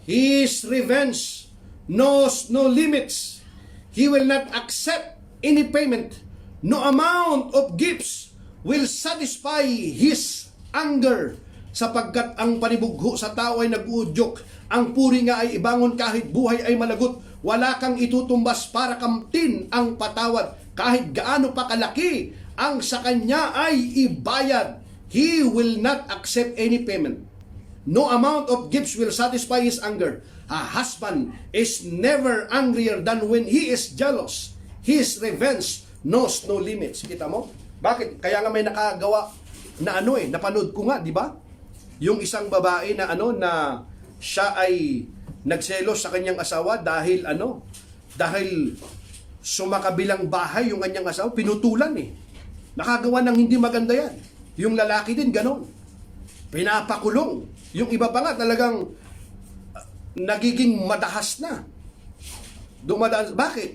His revenge knows no limits. He will not accept any payment. No amount of gifts will satisfy his anger, sapagkat ang panibugho sa tao ay nag-uudyok, ang puri nga ay ibangon kahit buhay ay malagot. Wala kang itutumbas para kamtin ang patawad, kahit gaano pa kalaki ang sa kanya ay ibayad. He will not accept any payment. No amount of gifts will satisfy his anger. A husband is never angrier than when he is jealous. His revenge knows no limits. Kita mo? Bakit? Kaya nga may nakagawa na napanood ko nga, di ba? Yung isang babae na na siya ay nagselos sa kanyang asawa dahil dahil sumakabilang bahay yung kanyang asawa, pinutulan Nakagawa ng hindi maganda yan. Yung lalaki din ganon. Pinapakulong. Yung iba pa nga talagang nagiging madahas na. Dumadaan. Bakit?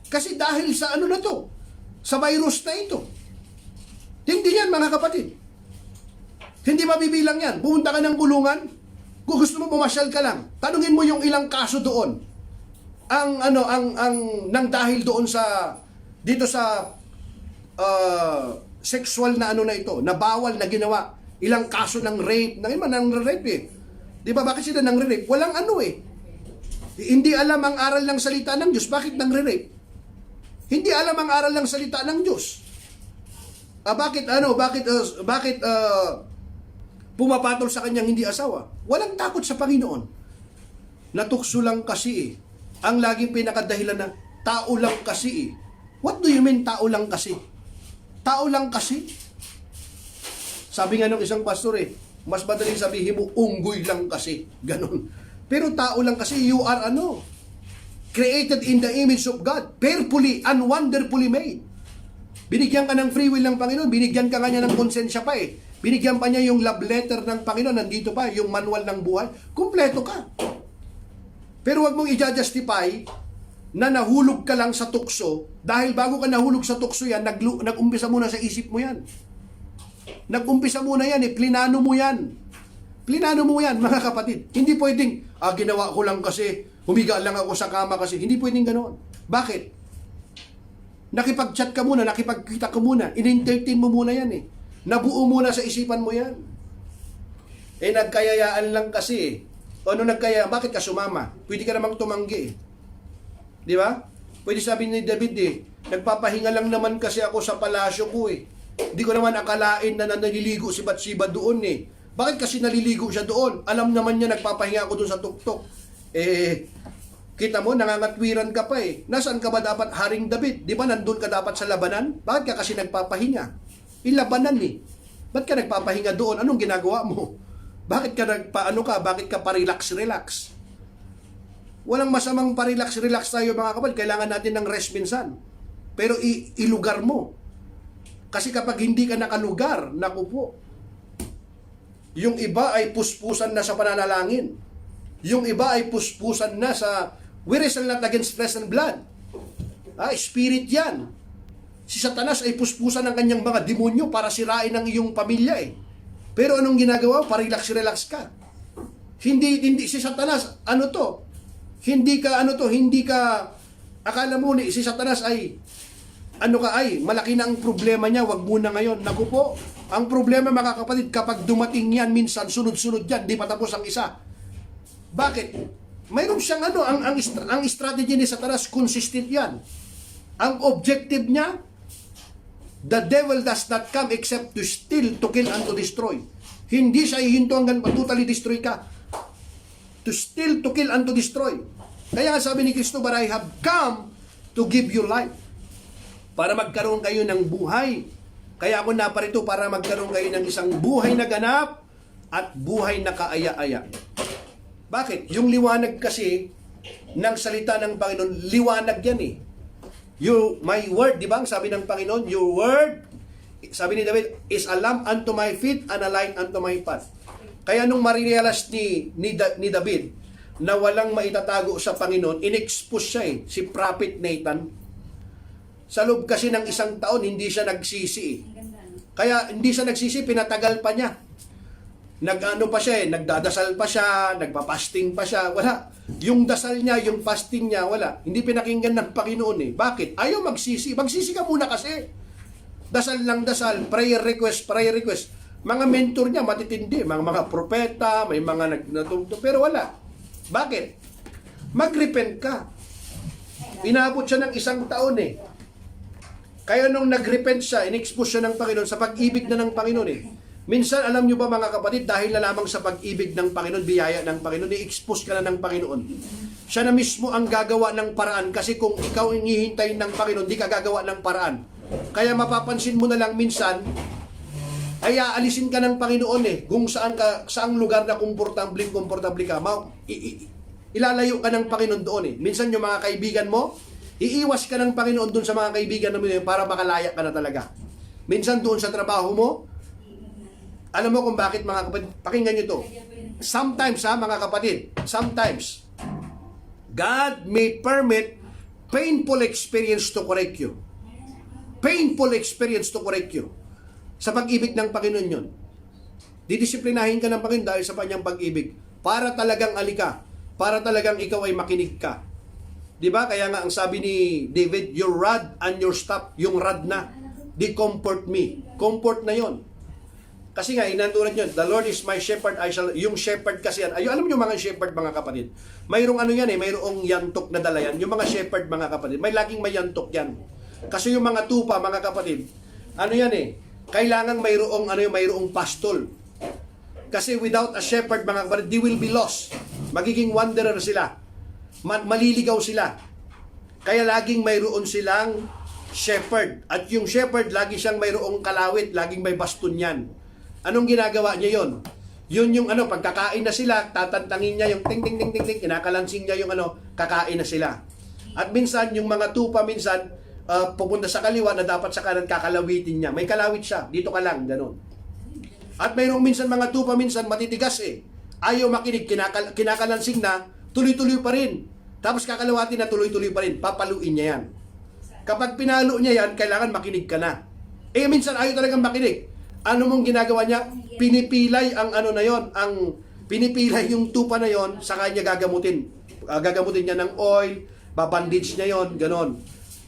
Kasi dahil sa na to, sa virus na ito. Hindi yan, mga kapatid. Hindi mabibilang yan. Pumunta ka ng kulungan, kung gusto mo pumasyal ka lang, tanungin mo yung ilang kaso doon. Nang dahil doon dito sa sexual na na ito, na bawal na ginawa ilang kaso ng rape, ng rape eh. Di ba, bakit sila nang rape? Walang ano eh. Hindi alam ang aral ng salita ng Diyos, bakit nang rape? Hindi alam ang aral ng salita ng Diyos. Bakit pumapatol sa kanyang hindi asawa? Walang takot sa Panginoon. Natukso lang kasi eh. Ang laging pinakadahilan ng tao lang kasi eh. What do you mean tao lang kasi? Tao lang kasi? Sabi nga ng isang pastor eh, mas madaling sabihin mo, unggoy lang kasi. Ganon. Pero tao lang kasi, you are created in the image of God, fearfully and wonderfully made. Binigyan ka ng free will ng Panginoon, binigyan ka nga niya ng konsensya pa eh. Binigyan pa niya yung love letter ng Panginoon, nandito pa, yung manual ng buhay, kumpleto ka. Pero wag mong i-justify na nahulog ka lang sa tukso, dahil bago ka nahulog sa tukso yan, nag-umpisa muna sa isip mo yan. Nag-umpisa muna yan eh, plinano mo yan. Plinano mo yan, mga kapatid. Hindi pwedeng, ginawa ko lang kasi, humiga lang ako sa kama kasi. Hindi pwedeng ganoon. Bakit? Nakipag-chat ka muna, nakipagkita ka muna, in-entertain mo muna yan eh. Nabuo muna sa isipan mo yan. Nagkayayaan lang kasi eh. Ano nagkaya? Bakit ka sumama? Pwede ka namang tumanggi eh. Di ba? Pwede sabi ni David eh, nagpapahinga lang naman kasi ako sa palasyo ko eh. Hindi ko naman akalain na naliligo si Bathsheba doon eh. Bakit kasi naliligo siya doon? Alam naman niya nagpapahinga ako doon sa tuktok. Kita mo, nangangatwiran ka pa eh. Nasaan ka ba dapat, Haring David? Di ba nandun ka dapat sa labanan? Bakit ka kasi nagpapahinga? Labanan eh. Bakit ka nagpapahinga doon? Anong ginagawa mo? Bakit ka Bakit ka pa-relax? Walang masamang pa-relax tayo mga kapal. Kailangan natin ng rest minsan. Pero ilugar mo. Kasi kapag hindi ka nakalugar, naku po, yung iba ay puspusan na sa pananalangin. Yung iba ay puspusan na sa, we wrestle not against flesh and blood. Spirit yan. Si Satanas ay puspusan ng kanyang mga demonyo para sirain ang iyong pamilya eh. Pero anong ginagawa? Parelax ka. Hindi si Satanas, hindi ka, akala mo si Satanas ay, malaki na ang problema niya, wag muna ngayon. Naku po, ang problema mga kapatid, kapag dumating yan, minsan sunod-sunod yan, di pa tapos ang isa. Bakit? Mayroon siyang ang strategy ni Satanas, consistent yan. Ang objective niya, the devil does not come except to steal, to kill, and to destroy. Hindi siya ihinto hanggang totally destroy ka. To steal, to kill, and to destroy. Kaya nga sabi ni Kristo, but I have come to give you life. Para magkaroon kayo ng buhay. Kaya ako naparito para magkaroon kayo ng isang buhay na ganap at buhay na kaaya-aya. Bakit? Yung liwanag kasi ng salita ng Panginoon, liwanag yan eh. My word, di ba? Sabi ng Panginoon, your word, sabi ni David, is a lamp unto my feet and a light unto my path. Kaya nung marirealize ni David na walang maitatago sa Panginoon, in-expose siya eh, si Prophet Nathan. Sa loob kasi ng isang taon, hindi siya nagsisi eh. Kaya hindi siya nagsisi, pinatagal pa niya. Nagdadasal pa siya, nagpapasting pa siya, wala. Yung dasal niya, yung fasting niya, wala. Hindi pinakinggan ng Panginoon eh. Bakit? Ayaw magsisi. Magsisi ka muna kasi. Dasal lang dasal, prayer request. Mga mentor niya, matitindi. Mga propeta, may mga nagtutugtog, pero wala. Bakit? Mag-repent ka. Inabot siya ng isang taon eh. Kaya nung nag-repent siya, in-expose siya ng Panginoon sa pag-ibig na ng Panginoon eh. Minsan, alam nyo ba mga kapatid, dahil na lamang sa pag-ibig ng Panginoon, biyaya ng Panginoon, i-expose ka na ng Panginoon. Siya na mismo ang gagawa ng paraan kasi kung ikaw ang hihintayin ng Panginoon, di ka gagawa ng paraan. Kaya mapapansin mo na lang minsan, ay aalisin ka ng Panginoon eh. Kung saang lugar na komportable ka, ilalayo ka ng Panginoon doon eh. Minsan yung mga kaibigan mo, iiwas ka ng Panginoon doon sa mga kaibigan mo para makalaya ka na talaga. Minsan doon sa trabaho mo, alam mo kung bakit mga kapatid, pakinggan nyo to. Sometimes mga kapatid, sometimes, God may permit painful experience to correct you. Painful experience to correct you. Sa pag-ibig ng Panginoon yun. Didisiplinahin ka ng Panginoon dahil sa kanyang pag-ibig. Para talagang alika. Para talagang ikaw ay makinig ka. Diba? Kaya nga ang sabi ni David, your rod and your staff, yung rod na, they comfort me. Comfort na yon. Kasi nga, inantulad nyo, the Lord is my shepherd, I shall, yung shepherd kasi yan, alam nyo mga shepherd mga kapatid, mayroong ano yan mayroong yantok na dala yan, yung mga shepherd mga kapatid, may laging may yantok yan. Kasi yung mga tupa mga kapatid, ano yan kailangan mayroong pastol. Kasi without a shepherd mga kapatid, they will be lost. Magiging wanderer sila. Maliligaw sila. Kaya laging mayroon silang shepherd. At yung shepherd, lagi siyang mayroong kalawit, laging may baston yan. Anong ginagawa niya yon? Yun yung pagkakain na sila, tatantangin niya yung ting ting ting ting ting, kinakalansing niya yung kakain na sila. At minsan, yung mga tupa minsan, pupunta sa kaliwa na dapat sa kanan kakalawitin niya. May kalawit siya, dito ka lang, ganun. At mayroong minsan mga tupa minsan matitigas ayaw makinig, kinakalansing na, tuloy-tuloy pa rin. Tapos kakalawatin na tuloy-tuloy pa rin, papaluin niya yan. Kapag pinalo niya yan, kailangan makinig ka na. Minsan ayaw talagang makinig. Ano mong ginagawa niya? Pinipilay ang pinipilay yung tupa na yon, sa kanya gagamutin. Gagamutin niya ng oil, babandage niya yon, ganon.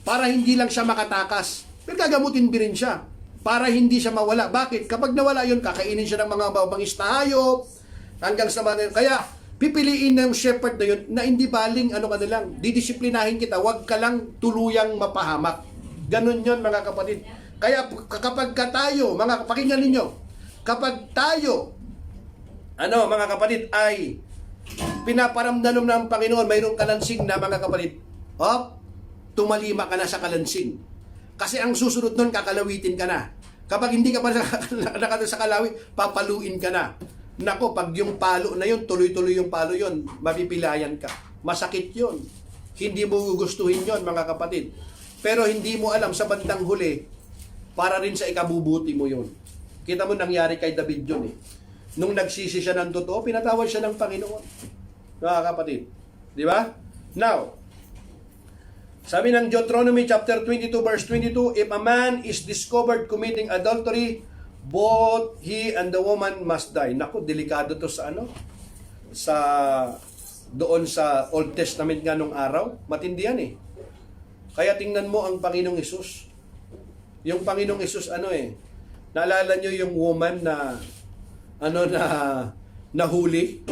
Para hindi lang siya makatakas. Pero gagamutin rin siya. Para hindi siya mawala. Bakit? Kapag nawala yon, kakainin siya ng mga bangis na hayop, hanggang sa mga. Kaya, pipiliin ng shepherd na yun, na hindi baling didisiplinahin kita, wag ka lang tuluyang mapahamak. Ganon yon mga kapatid. Kaya kapag tayo, pakinggan ninyo, kapag tayo, mga kapatid, ay pinaparamdam ng Panginoon, mayroong kalansing na mga kapatid, tumalima ka na sa kalansing. Kasi ang susunod nun, kakalawitin ka na. Kapag hindi ka pa sa kalawit, papaluin ka na. Nako, pag yung palo na yun, tuloy-tuloy yung palo yun, mapipilayan ka. Masakit yun. Hindi mo gugustuhin yun, mga kapatid. Pero hindi mo alam sa bandang huli, para rin sa ikabubuti mo yun. Kita mo nangyari kay David yun Nung nagsisi siya ng totoo, pinatawad siya ng Panginoon. Mga kapatid. Di ba? Now, sabi ng Deuteronomy chapter 22 verse 22, if a man is discovered committing adultery, both he and the woman must die. Naku, delikado to sa doon sa Old Testament nga nung araw. Matindi yan Kaya tingnan mo ang Panginoong Hesus. Yung Panginoong Hesus naalala nyo yung woman na nahuli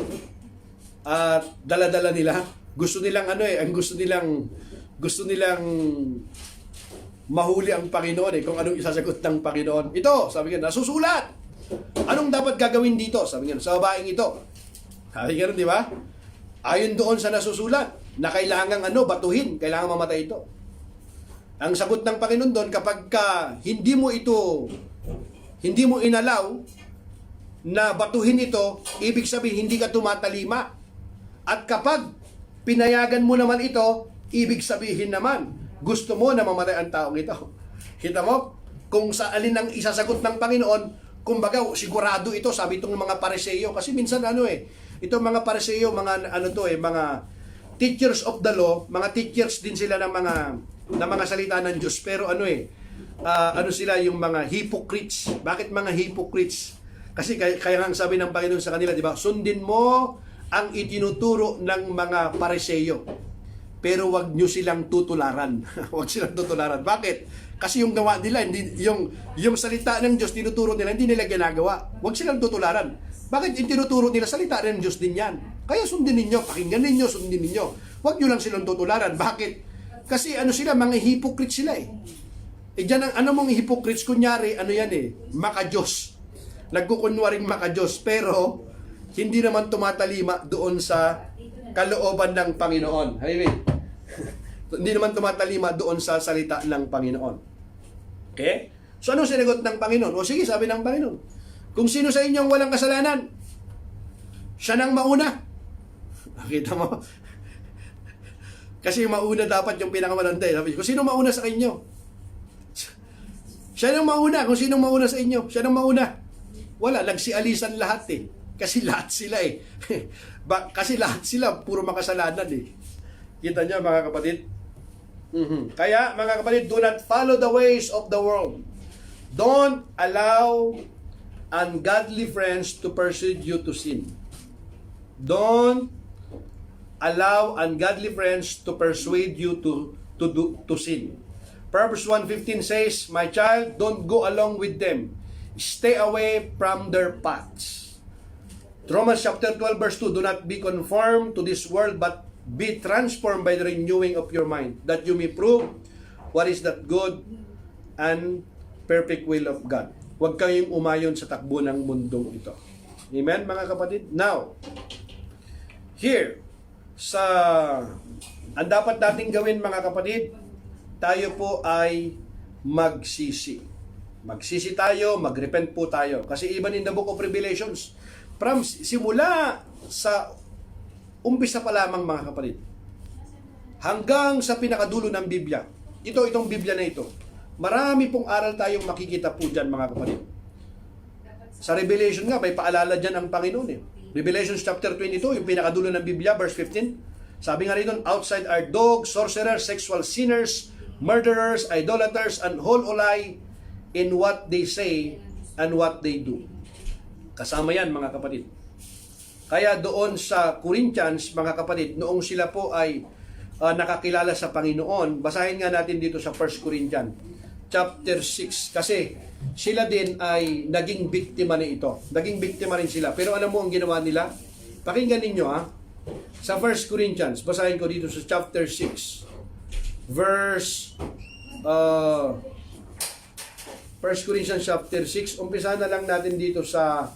at dala-dala nila. Gusto nilang ang gusto nilang mahuli ang Panginoon kung anong isasagot ng Panginoon. Ito, sabi nga, nasusulat. Anong dapat gagawin dito? Sabi nga, sa babaeng ito. Sabi nga, di ba? Ayon doon sa nasusulat, na kailangang batuhin, kailangang mamatay ito. Ang sagot ng Panginoon doon, kapag hindi mo inalaw na batuhin ito, ibig sabihin hindi ka tumatalima. At kapag pinayagan mo naman ito, ibig sabihin naman, gusto mo na mamatay ang taong ito. Kita mo? Kung sa alin ang isasagot ng Panginoon, kumbaga sigurado ito, sabi itong mga Pariseo. Kasi minsan itong mga Pariseo, mga mga teachers of the law, mga teachers din sila ng mga salita ng Diyos. Pero sila yung mga hypocrites. Bakit mga hypocrites? Kasi kaya nga sabi ng Panginoon sa kanila, di ba? Sundin mo ang itinuturo ng mga Pariseo. Pero wag nyo silang tutularan. Wag silang tutularan. Bakit? Kasi yung gawa nila, yung salita ng Diyos, tinuturo nila, hindi nila ginagawa. Wag silang tutularan. Bakit yung tinuturo nila, salita ng Diyos din yan. Kaya sundin ninyo, pakinggan ninyo, sundin ninyo. Wag nyo lang silang tutularan. Bakit? Kasi sila, mga hypocrites sila Diyan ang mong hypocrites, kunyari, maka-Diyos. Nagkukunwaring maka-Diyos, pero hindi naman tumatalima doon sa kalooban ng Panginoon. Hindi naman tumatalima doon sa salita ng Panginoon. Okay? So, anong sinagot ng Panginoon? O sige, sabi ng Panginoon, kung sino sa inyong walang kasalanan, siya nang mauna. Nakita mo? Kasi mauna dapat yung pinakamalantay. Kung sino mauna sa inyo? Siya nang mauna. Kung sino mauna sa inyo? Siya nang mauna. Wala, nagsialisan lahat Kasi lahat sila kasi lahat sila, puro makasalanan Kita niyo mga kapatid? Kaya mga kapatid, do not follow the ways of the world. Don't allow ungodly friends to persuade you to sin. Don't allow ungodly friends to persuade you to sin. Proverbs 1:15 says, my child, don't go along with them. Stay away from their paths. Romans chapter 12 verse 2, do not be conformed to this world, but be transformed by the renewing of your mind, that you may prove what is that good and perfect will of God. Huwag kayong umayon sa takbo ng mundong ito. Amen, mga kapatid? Now, here, ang dapat nating gawin, mga kapatid, tayo po ay magsisi. Magsisi tayo, magrepent po tayo. Kasi even in the book of Revelations, from simula sa umpisa pa lamang, mga kapatid, hanggang sa pinakadulo ng Biblia, itong Biblia na ito, marami pong aral tayong makikita po dyan, mga kapatid. Sa Revelation nga, may paalala dyan ang Panginoon eh. Revelation chapter 22, yung pinakadulo ng Biblia, verse 15. Sabi nga rito, outside are dogs, sorcerers, sexual sinners, murderers, idolaters, and whole lie in what they say and what they do. Kasama yan, mga kapatid. Kaya doon sa Corinthians, mga kapatid, noong sila po ay nakakilala sa Panginoon, basahin nga natin dito sa 1 Corinthians chapter 6, kasi sila din ay naging biktima na ito. Naging biktima rin sila. Pero alam mo ang ginawa nila? Pakinggan ninyo sa 1 Corinthians, basahin ko dito sa chapter 6, verse 1 Corinthians chapter 6, umpisa na lang natin dito sa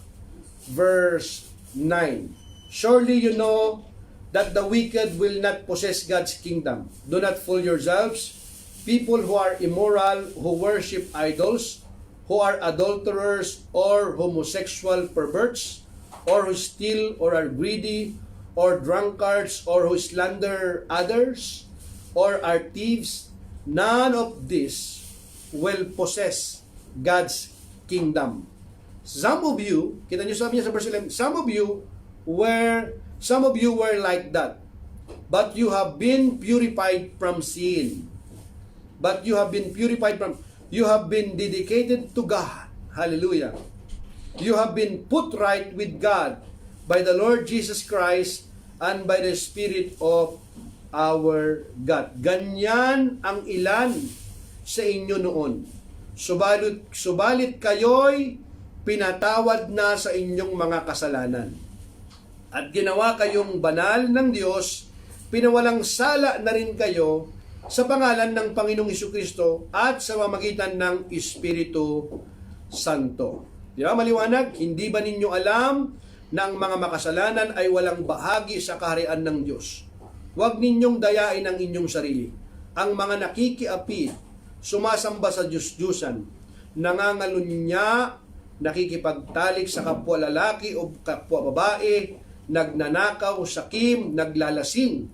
verse 9. Surely you know that the wicked will not possess God's kingdom. Do not fool yourselves. People who are immoral, who worship idols, who are adulterers or homosexual perverts, or who steal or are greedy, or drunkards, or who slander others, or are thieves, none of this will possess God's kingdom. Some of you, kita niyo sabi niya sa verse 11, some of you were like that, but you have been purified from sin. But you have been purified from, you have been dedicated to God. Hallelujah. You have been put right with God by the Lord Jesus Christ and by the Spirit of our God. Ganyan ang ilan sa inyo noon. Subalit kayo'y pinatawad na sa inyong mga kasalanan. At ginawa kayong banal ng Diyos, pinawalang sala na rin kayo sa pangalan ng Panginoong Hesukristo at sa pamamagitan ng Espiritu Santo. Di ba maliwanag? Hindi ba ninyo alam na ang mga makasalanan ay walang bahagi sa kaharian ng Diyos? Huwag ninyong dayain ang inyong sarili. Ang mga nakikiapid, sumasamba sa Diyos-Diyusan, nangangalunya, nakikipagtalik sa kapwa lalaki o kapwa babae, nagnanakaw, sakim, naglalasing,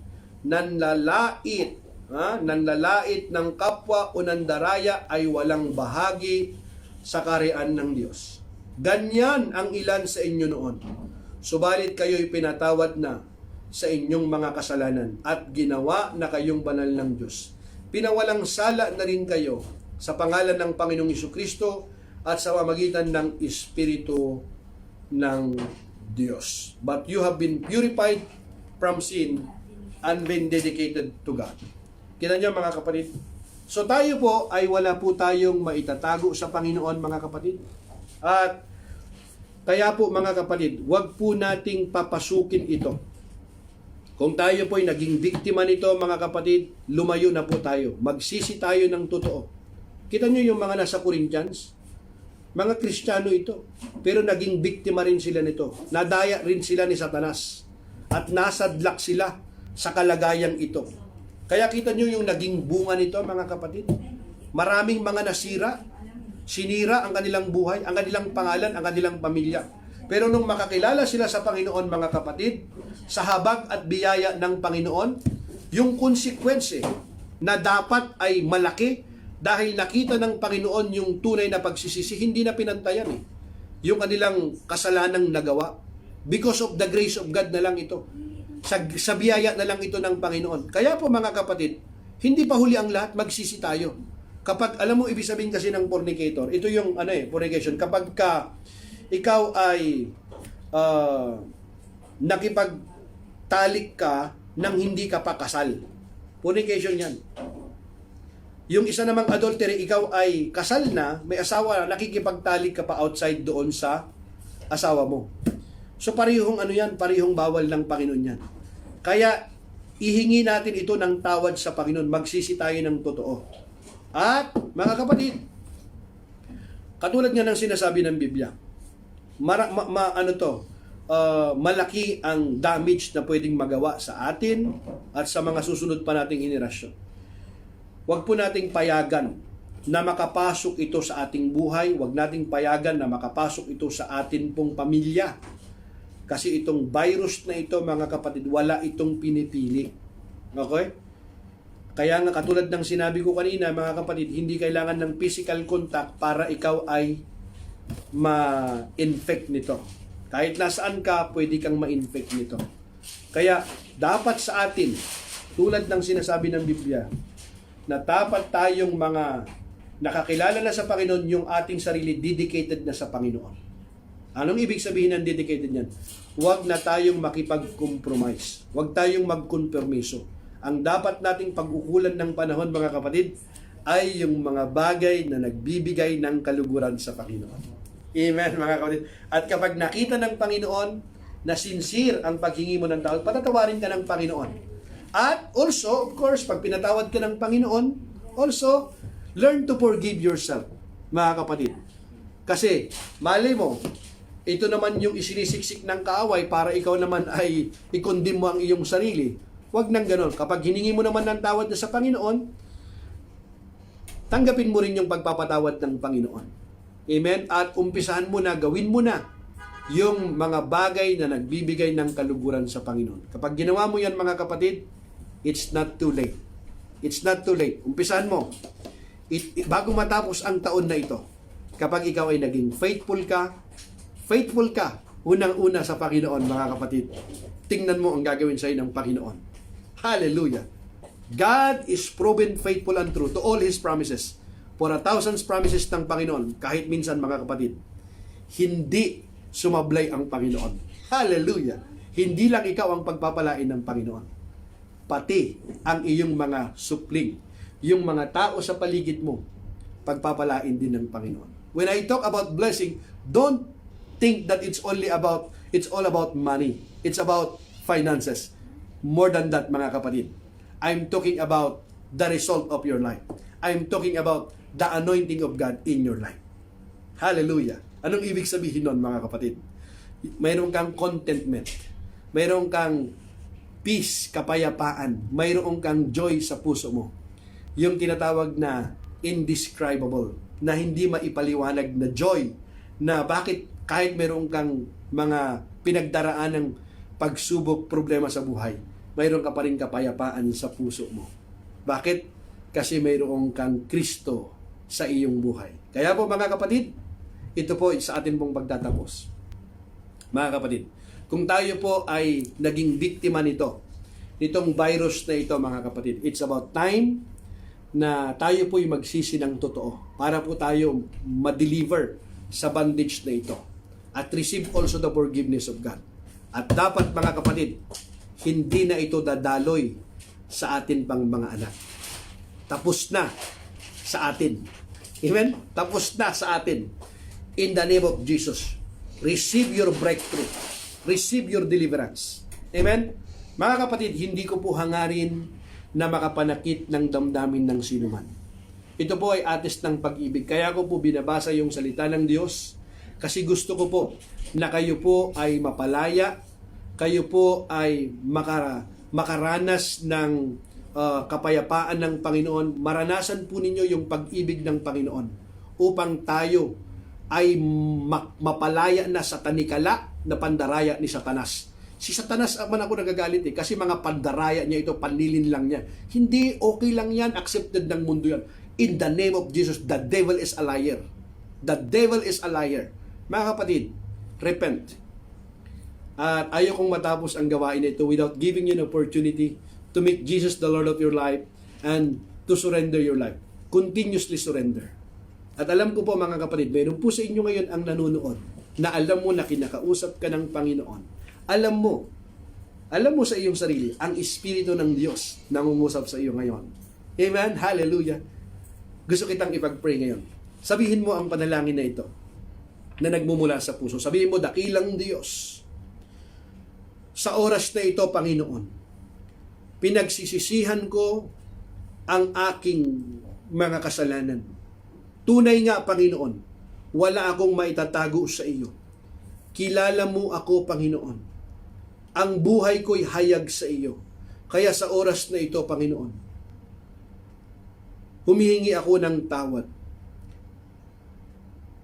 nanlalait ng kapwa o nandaraya ay walang bahagi sa kaharian ng Diyos. Ganyan ang ilan sa inyo noon. Subalit kayo'y pinatawad na sa inyong mga kasalanan at ginawa na kayong banal ng Diyos. Pinawalang sala na rin kayo sa pangalan ng Panginoong Hesukristo at sa pamamagitan ng Espiritu ng Diyos. But you have been purified from sin and been dedicated to God. Kita niyo, mga kapatid? So tayo po ay wala po tayong maitatago sa Panginoon, mga kapatid. At kaya po, mga kapatid, wag po nating papasukin ito. Kung tayo po ay naging biktima nito, mga kapatid, lumayo na po tayo. Magsisi tayo ng totoo. Kita niyo yung mga nasa Corinthians? Mga Kristiyano ito. Pero naging biktima rin sila nito. Nadaya rin sila ni Satanas. At nasadlak sila sa kalagayang ito. Kaya kita nyo yung naging bunga nito, mga kapatid. Maraming mga nasira, sinira ang kanilang buhay, ang kanilang pangalan, ang kanilang pamilya. Pero nung makakilala sila sa Panginoon, mga kapatid, sa habag at biyaya ng Panginoon, yung konsekwensya na dapat ay malaki dahil nakita ng Panginoon yung tunay na pagsisisi, hindi na pinantayan yung kanilang kasalanang nagawa. Because of the grace of God na lang ito. Sa biyaya na lang ito ng Panginoon. Kaya po, mga kapatid, hindi pa huli ang lahat, magsisi tayo. Kapag, alam mo, ibig sabihin kasi ng fornicator, ito yung, fornication, kapag ikaw ay nakipagtalik ka nang hindi ka pa kasal. Fornication yan. Yung isa namang adultery, ikaw ay kasal na, may asawa na, nakikipagtalik ka pa outside doon sa asawa mo. So parehong ano yan, parehong bawal ng Panginoon yan. Kaya ihingi natin ito ng tawad sa Panginoon, magsisi tayo ng totoo. At mga kapatid, katulad nga ng sinasabi ng Biblia, malaki ang damage na pwedeng magawa sa atin at sa mga susunod pa nating henerasyon. Huwag po nating payagan na makapasok ito sa ating buhay. Huwag nating payagan na makapasok ito sa atin pong pamilya. Kasi itong virus na ito, mga kapatid, wala itong pinipili. Okay? Kaya nga katulad ng sinabi ko kanina, mga kapatid, hindi kailangan ng physical contact para ikaw ay ma-infect nito. Kahit nasaan ka, pwede kang ma-infect nito. Kaya dapat sa atin, tulad ng sinasabi ng Biblia, na dapat tayong mga nakakilala na sa Panginoon, yung ating sarili dedicated na sa Panginoon. Anong ibig sabihin ng dedicated niyan? Huwag na tayong makipag-compromise. Huwag tayong mag-konpermiso. Ang dapat nating pag-ukulan ng panahon, mga kapatid, ay yung mga bagay na nagbibigay ng kaluguran sa Panginoon. Amen, mga kapatid. At kapag nakita ng Panginoon na sincere ang paghingi mo ng tawad, patatawarin ka ng Panginoon. At also, of course, pag pinatawad ka ng Panginoon, also, learn to forgive yourself, mga kapatid. Kasi, mali mo, ito naman yung isinisiksik ng kaaway para ikaw naman ay i-condemn mo ang iyong sarili. Huwag nang ganon. Kapag hiningi mo naman ng tawad na sa Panginoon, tanggapin mo rin yung pagpapatawad ng Panginoon. Amen? At umpisahan mo na, gawin mo na yung mga bagay na nagbibigay ng kaluguran sa Panginoon. Kapag ginawa mo yan, mga kapatid, it's not too late. It's not too late. Umpisahan mo. Bago matapos ang taon na ito, kapag ikaw ay naging faithful ka, unang-una sa Panginoon, mga kapatid, tingnan mo ang gagawin sa'yo ng Panginoon. Hallelujah! God is proven faithful and true to all His promises. For 1,000 promises ng Panginoon, kahit minsan, mga kapatid, hindi sumablay ang Panginoon. Hallelujah! Hindi lang ikaw ang pagpapalain ng Panginoon. Pati ang iyong mga supling, yung mga tao sa paligid mo, pagpapalain din ng Panginoon. When I talk about blessing, don't think that it's all about money. It's about finances. More than that, mga kapatid. I'm talking about the result of your life. I'm talking about the anointing of God in your life. Hallelujah. Anong ibig sabihin nun, mga kapatid? Mayroon kang contentment. Mayroon kang peace, kapayapaan. Mayroon kang joy sa puso mo. Yung tinatawag na indescribable, na hindi maipaliwanag na joy, na bakit kahit mayroon kang mga pinagdaraan ng pagsubok, problema sa buhay, mayroon ka pa rin kapayapaan sa puso mo. Bakit? Kasi mayroon kang Kristo sa iyong buhay. Kaya po, mga kapatid, ito po sa atin pong pagtatapos. Mga kapatid, kung tayo po ay naging biktima nitong virus na ito, mga kapatid, it's about time na tayo po yung magsisi ng totoo para po tayo ma-deliver sa bondage na ito at receive also the forgiveness of God. At dapat, mga kapatid, hindi na ito dadaloy sa atin pang mga anak. Tapos na sa atin. Amen? Tapos na sa atin. In the name of Jesus, receive your breakthrough. Receive your deliverance. Amen? Mga kapatid, hindi ko po hangarin na makapanakit ng damdamin ng sinuman. Ito po ay atis ng pag-ibig. Kaya ko po binabasa yung salita ng Diyos kasi gusto ko po na kayo po ay mapalaya, kayo po ay makaranas ng kapayapaan ng Panginoon, maranasan po ninyo yung pag-ibig ng Panginoon upang tayo ay mapalaya na sa tanikala na pandaraya ni Satanas. Si Satanas man ako nagagalit kasi mga pandaraya niya ito, panlilin lang niya. Hindi, okay lang yan, accepted ng mundo yan. In the name of Jesus, the devil is a liar. The devil is a liar. Mga kapatid, repent. At ayaw kong matapos ang gawain ito without giving you an opportunity to make Jesus the Lord of your life and to surrender your life. Continuously surrender. At alam ko po, mga kapatid, mayroon po sa inyo ngayon ang nanonood na alam mo na kinakausap ka ng Panginoon. Alam mo sa iyong sarili, ang Espiritu ng Diyos nangungusap sa iyo ngayon. Amen? Hallelujah. gusto kitang ipag-pray ngayon. Sabihin mo ang panalangin na ito na nagmumula sa puso. Sabihin mo, dakilang Diyos, sa oras na ito, Panginoon, pinagsisisihan ko ang aking mga kasalanan. Tunay nga, Panginoon, wala akong maitatago sa iyo. Kilala mo ako, Panginoon. Ang buhay ko'y hayag sa iyo. Kaya sa oras na ito, Panginoon, humihingi ako ng tawad.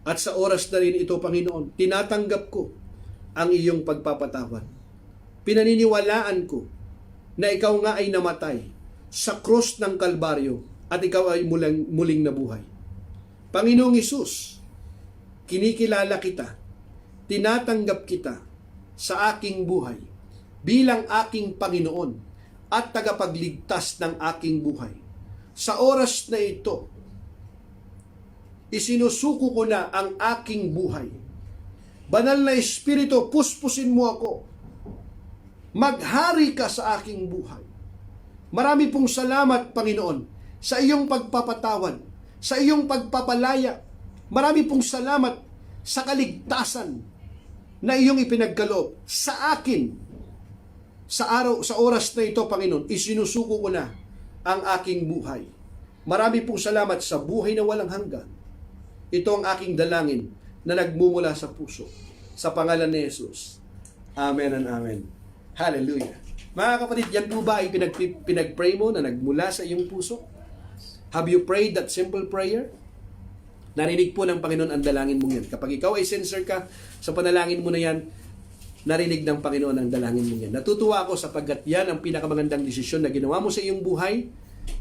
At sa oras na rin ito, Panginoon, tinatanggap ko ang iyong pagpapatawad. Pinaniniwalaan ko na ikaw nga ay namatay sa krus ng Kalbaryo at ikaw ay muling nabuhay. Panginoong Hesus, kinikilala kita, tinatanggap kita sa aking buhay bilang aking Panginoon at tagapagligtas ng aking buhay. Sa oras na ito, isinusuko ko na ang aking buhay. Banal na Espiritu, puspusin mo ako. Maghari ka sa aking buhay. Marami pong salamat, Panginoon, sa iyong pagpapatawad, sa iyong pagpapalaya. Marami pong salamat sa kaligtasan na iyong ipinagkaloob sa akin. Sa oras na ito, Panginoon, isinusuko ko na ang aking buhay. Marami pong salamat sa buhay na walang hanggan. Ito ang aking dalangin na nagmumula sa puso. Sa pangalan ni Jesus. Amen and amen. Hallelujah. Mga kapatid, yan po ba ay pinag-pray mo na nagmula sa iyong puso? Have you prayed that simple prayer? Narinig po ng Panginoon ang dalangin mo yan. Kapag ikaw ay sincere ka sa panalangin mo na yan, narinig ng Panginoon ang dalangin mo yan. Natutuwa ako sapagkat yan ang pinakamagandang desisyon na ginawa mo sa iyong buhay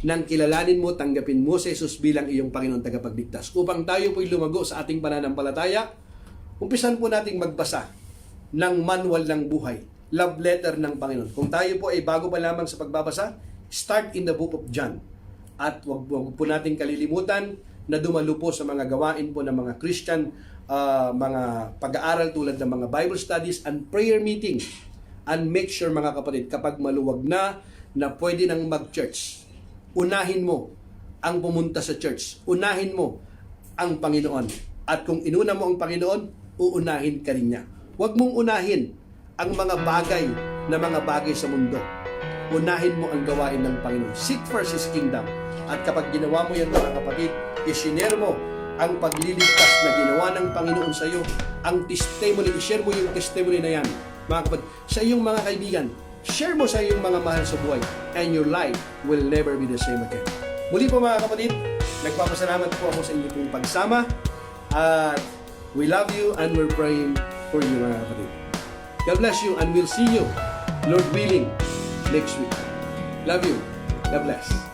nang kilalanin mo, tanggapin mo si Jesus bilang iyong Panginoon tagapagligtas. Upang tayo po'y lumago sa ating pananampalataya, umpisan po nating magbasa ng manual ng buhay, love letter ng Panginoon. Kung tayo po ay bago pa lamang sa pagbabasa, start in the book of John. At wag po nating kalilimutan na dumalo po sa mga gawain po ng mga Christian, mga pag-aaral tulad ng mga Bible studies and prayer meeting. And make sure, mga kapatid, kapag maluwag na pwede nang mag-church, unahin mo ang pumunta sa church. Unahin mo ang Panginoon. At kung inuna mo ang Panginoon, uunahin ka rin niya. Huwag mong unahin ang mga bagay sa mundo. Unahin mo ang gawain ng Panginoon. Seek first His kingdom. At kapag ginawa mo yan, mga kapatid, isinare mo ang pagliligtas na ginawa ng Panginoon sa iyo. Ang testimony, ishare mo yung testimony na yan. Mga kapatid, sa iyong mga kaibigan, share mo sa iyong mga mahal sa buhay, and your life will never be the same again. Muli po, mga kapatid, nagpapasalamat po ako sa inyong pong pagsama, at we love you and we're praying for you, mga kapatid. God bless you, and we'll see you, Lord willing, next week. Love you. God bless.